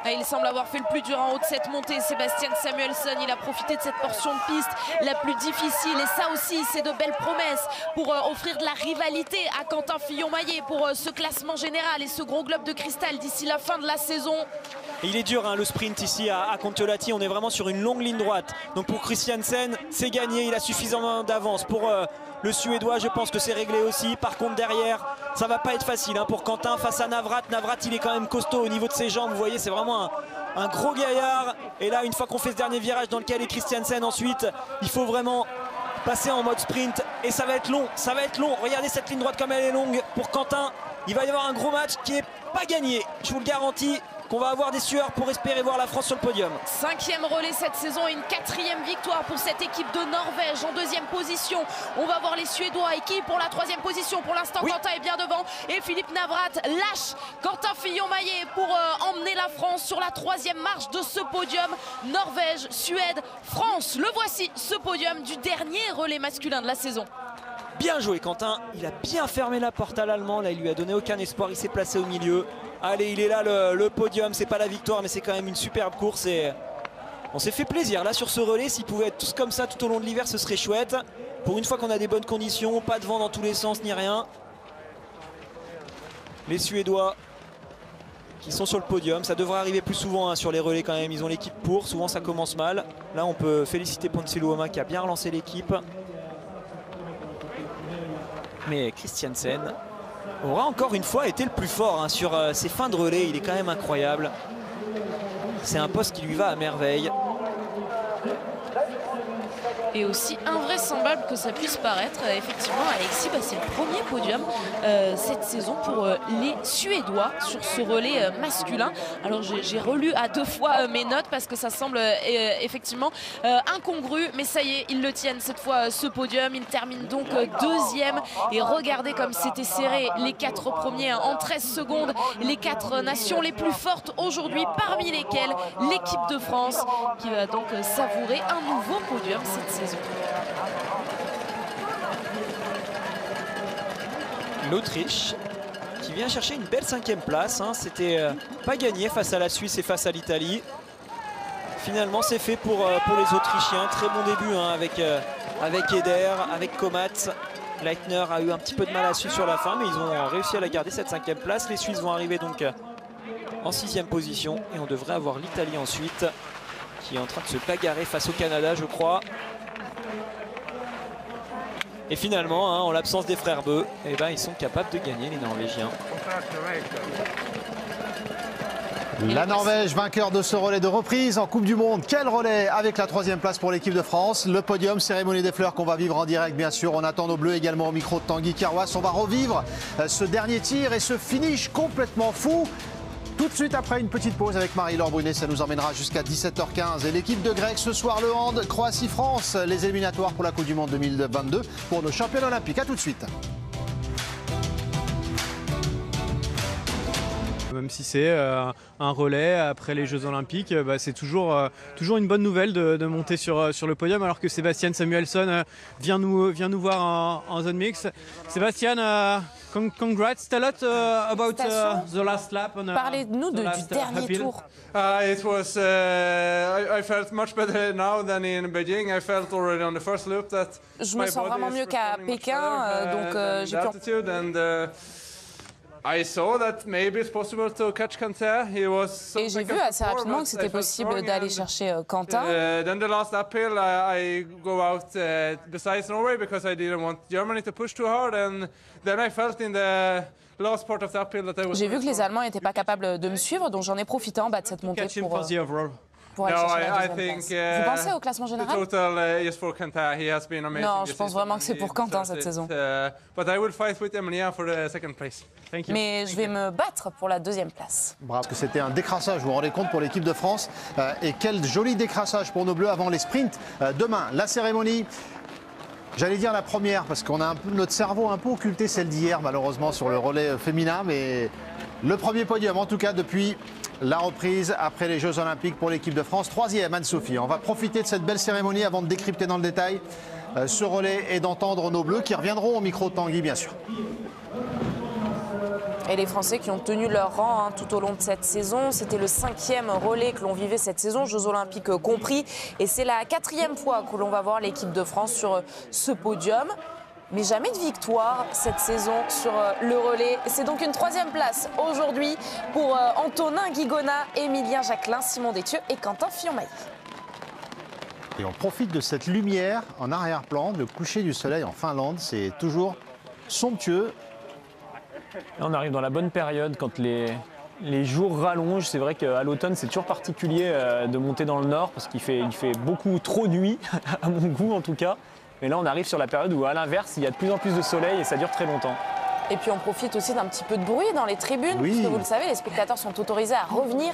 Speaker 2: Il semble avoir fait le plus dur en haut de cette montée. Sébastien Samuelsson, il a profité de cette portion de piste la plus difficile. Et ça aussi, c'est de belles promesses pour offrir de la rivalité à Quentin Fillon-Maillet pour ce classement général et ce gros globe de cristal d'ici la fin de la saison.
Speaker 4: Et il est dur le sprint ici à Kontiolahti. On est vraiment sur une longue ligne droite. Donc pour Christiansen, c'est gagné. Il a suffisamment d'avance. Pour le Suédois, je pense que c'est réglé aussi. Par contre, derrière, ça va pas être facile pour Quentin face à Navrat. Navrat, il est quand même costaud au niveau de ses jambes. Vous voyez, c'est vraiment un gros gaillard. Et là, une fois qu'on fait ce dernier virage dans lequel est Christiansen, ensuite, il faut vraiment passer en mode sprint. Et ça va être long, ça va être long. Regardez cette ligne droite comme elle est longue pour Quentin. Il va y avoir un gros match qui n'est pas gagné. Je vous le garantis qu'on va avoir des sueurs pour espérer voir la France sur le podium.
Speaker 2: 5e relais cette saison et une 4e victoire pour cette équipe de Norvège en 2e position. On va voir les Suédois qui pour la 3e position. Pour l'instant, oui. Quentin est bien devant et Philippe Navrat lâche Quentin Fillon-Maillet pour emmener la France sur la 3e marche de ce podium. Norvège, Suède, France. Le voici, ce podium du dernier relais masculin de la saison.
Speaker 4: Bien joué Quentin, il a bien fermé la porte à l'Allemand, là il lui a donné aucun espoir, il s'est placé au milieu. Allez, il est là le podium, c'est pas la victoire mais c'est quand même une superbe course et on s'est fait plaisir là sur ce relais. S'ils pouvaient être tous comme ça tout au long de l'hiver ce serait chouette. Pour une fois qu'on a des bonnes conditions, pas de vent dans tous les sens ni rien. Les Suédois qui sont sur le podium, ça devrait arriver plus souvent sur les relais quand même, ils ont l'équipe pour, souvent ça commence mal. Là on peut féliciter Ponce Luoma qui a bien relancé l'équipe. Mais Christiansen aura encore une fois été le plus fort sur ses fins de relais. Il est quand même incroyable. C'est un poste qui lui va à merveille.
Speaker 2: Et aussi invraisemblable que ça puisse paraître, effectivement Alexis, c'est le premier podium cette saison pour les Suédois sur ce relais masculin. Alors j'ai relu à 2 fois mes notes parce que ça semble effectivement incongru, mais ça y est, ils le tiennent cette fois ce podium. Ils terminent donc 2e et regardez comme c'était serré, les 4 premiers en 13 secondes, les 4 nations les plus fortes aujourd'hui, parmi lesquelles l'équipe de France qui va donc savourer un nouveau podium cette saison.
Speaker 4: L'Autriche qui vient chercher une belle 5e place. C'était pas gagné face à la Suisse et face à l'Italie. Finalement c'est fait pour les Autrichiens. Très bon début avec Eder, avec Komatz. Leitner a eu un petit peu de mal à suivre sur la fin, mais ils ont réussi à la garder cette 5e place. Les Suisses vont arriver donc en 6e position et on devrait avoir l'Italie ensuite qui est en train de se bagarrer face au Canada je crois. Et finalement, en l'absence des frères Beu, ils sont capables de gagner les Norvégiens.
Speaker 9: La Norvège, vainqueur de ce relais de reprise en Coupe du Monde. Quel relais avec la 3e place pour l'équipe de France. Le podium, cérémonie des fleurs qu'on va vivre en direct, bien sûr. On attend nos Bleus également au micro de Tanguy Carwas. On va revivre ce dernier tir et ce finish complètement fou. Tout de suite après une petite pause avec Marie-Laure Brunet, ça nous emmènera jusqu'à 17h15. Et l'équipe de Greg ce soir, le hand, Croatie-France, les éliminatoires pour la Coupe du Monde 2022 pour nos champions olympiques. A tout de suite.
Speaker 5: Même si c'est un relais après les Jeux Olympiques, c'est toujours une bonne nouvelle de monter sur le podium alors que Sébastien Samuelsson vient nous voir en zone mix. Sébastien, congrats. Tell us about the last lap.
Speaker 2: Parlez-nous du dernier tour.
Speaker 10: It was. I felt much better now than in Beijing. I felt already on the first loop that.
Speaker 2: Je me sens vraiment mieux qu'à Pékin, donc j'ai pu.
Speaker 10: I saw that maybe it's possible to catch Quentin.
Speaker 2: Et j'ai vu assez rapidement que c'était possible d'aller chercher Quentin.
Speaker 10: Then the last uphill, I go out besides Norway because I didn't want Germany to push too hard, and then I felt in the last part of the uphill that I was.
Speaker 2: J'ai vu que les Allemands n'étaient pas capables de me suivre, donc j'en ai profité en bas de cette montée pour aller chercher la deuxième place. Vous pensez au classement général? Non, je pense vraiment que c'est pour Quentin cette saison. Mais je vais me battre pour la 2e place.
Speaker 9: Bravo, parce que c'était un décrassage, vous vous rendez compte, pour l'équipe de France. Et quel joli décrassage pour nos Bleus avant les sprints. Demain, la cérémonie. J'allais dire la première, parce qu'on a notre cerveau un peu occulté celle d'hier, malheureusement, sur le relais féminin. Mais le premier podium, en tout cas, depuis la reprise après les Jeux Olympiques pour l'équipe de France. 3e, Anne-Sophie. On va profiter de cette belle cérémonie avant de décrypter dans le détail ce relais et d'entendre nos Bleus qui reviendront au micro de Tanguy, bien sûr.
Speaker 2: Et les Français qui ont tenu leur rang tout au long de cette saison. C'était le 5e relais que l'on vivait cette saison, Jeux Olympiques compris. Et c'est la 4e fois que l'on va voir l'équipe de France sur ce podium. Mais jamais de victoire cette saison sur le relais. C'est donc une 3e place aujourd'hui pour Antonin Guigona, Émilien Jacquelin, Simon Détieux et Quentin Fillon-Maillet.
Speaker 9: Et on profite de cette lumière en arrière-plan, le coucher du soleil en Finlande. C'est toujours somptueux.
Speaker 5: On arrive dans la bonne période quand les jours rallongent. C'est vrai qu'à l'automne, c'est toujours particulier de monter dans le nord parce qu'il fait beaucoup trop nuit, à mon goût en tout cas. Mais là, on arrive sur la période où, à l'inverse, il y a de plus en plus de soleil et ça dure très longtemps.
Speaker 2: Et puis on profite aussi d'un petit peu de bruit dans les tribunes,
Speaker 9: oui.
Speaker 2: Puisque vous le savez, les spectateurs sont autorisés à revenir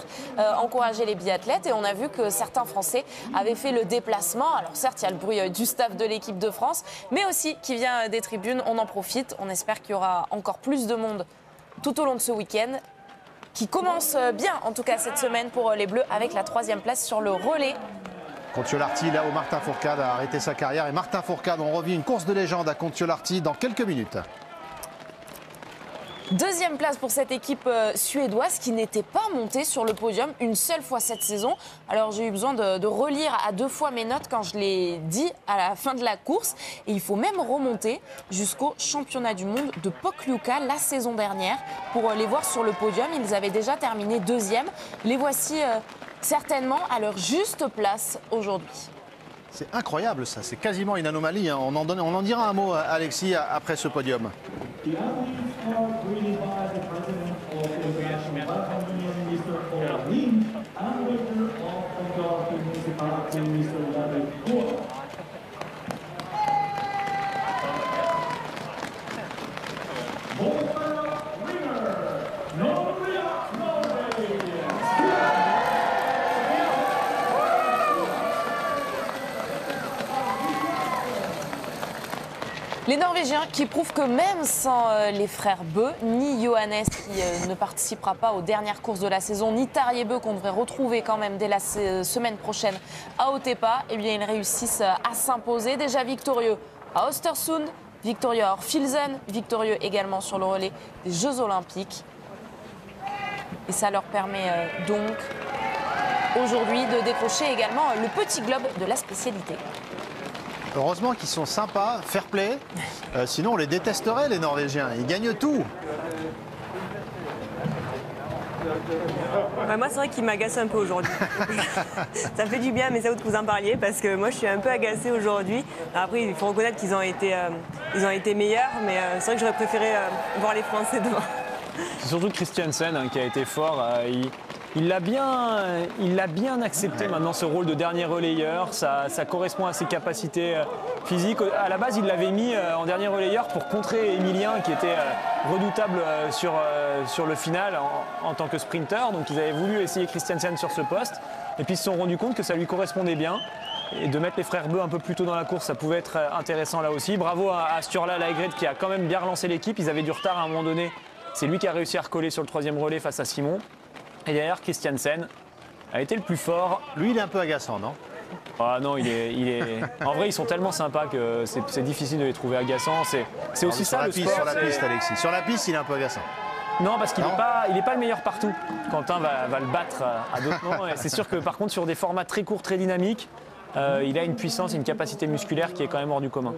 Speaker 2: encourager les biathlètes. Et on a vu que certains Français avaient fait le déplacement. Alors certes, il y a le bruit du staff de l'équipe de France, mais aussi qui vient des tribunes. On en profite. On espère qu'il y aura encore plus de monde tout au long de ce week-end, qui commence bien, en tout cas cette semaine pour les Bleus, avec la 3e place sur le relais.
Speaker 9: Contiolarty, là où Martin Fourcade a arrêté sa carrière. Et Martin Fourcade, on revit une course de légende à Contiolarty dans quelques minutes.
Speaker 2: 2e place pour cette équipe suédoise qui n'était pas montée sur le podium une seule fois cette saison. Alors j'ai eu besoin de relire à 2 fois mes notes quand je l'ai dit à la fin de la course. Et il faut même remonter jusqu'au championnat du monde de Pokljuka la saison dernière pour les voir sur le podium. Ils avaient déjà terminé 2e. Les voici certainement à leur juste place aujourd'hui.
Speaker 9: C'est incroyable ça, c'est quasiment une anomalie. Hein. On en dira un mot, Alexis, après ce podium.
Speaker 2: Les Norvégiens qui prouvent que même sans les frères Bø, ni Johannes qui ne participera pas aux dernières courses de la saison, ni Tarjei Bø qu'on devrait retrouver quand même dès la semaine prochaine à Otepää, eh bien ils réussissent à s'imposer. Déjà victorieux à Östersund, victorieux à Orfilsen, victorieux également sur le relais des Jeux Olympiques. Et ça leur permet donc aujourd'hui de décrocher également le petit globe de la spécialité.
Speaker 9: Heureusement qu'ils sont sympas, fair play. Sinon, on les détesterait, les Norvégiens. Ils gagnent tout.
Speaker 11: Moi, c'est vrai qu'ils m'agacent un peu aujourd'hui. Ça me fait du bien, mais ça vaut que vous en parliez, parce que moi, je suis un peu agacée aujourd'hui. Après, il faut reconnaître qu'ils ont été meilleurs, mais c'est vrai que j'aurais préféré voir les Français devant.
Speaker 5: C'est surtout Christiansen qui a été fort. Il l'a bien accepté maintenant, ce rôle de dernier relayeur. Ça correspond à ses capacités physiques. À la base, il l'avait mis en dernier relayeur pour contrer Émilien qui était redoutable sur le final en tant que sprinter. Donc ils avaient voulu essayer Christiansen sur ce poste. Et puis ils se sont rendus compte que ça lui correspondait bien. Et de mettre les frères Bø un peu plus tôt dans la course, ça pouvait être intéressant là aussi. Bravo à Sturla Laegred qui a quand même bien relancé l'équipe. Ils avaient du retard à un moment donné. C'est lui qui a réussi à recoller sur le 3e relais face à Simon. Et derrière, Christiansen a été le plus fort.
Speaker 9: Lui, il est un peu agaçant, non?
Speaker 5: Ah non, il est... En vrai, ils sont tellement sympas que c'est difficile de les trouver agaçants. C'est aussi ça le sport.
Speaker 9: Sur la piste, Alexis. Sur la piste, il est un peu agaçant.
Speaker 5: Non, parce qu'il n'est pas le meilleur partout. Quentin va le battre à d'autres moments. C'est sûr que par contre, sur des formats très courts, très dynamiques, il a une puissance et une capacité musculaire qui est quand même hors du commun.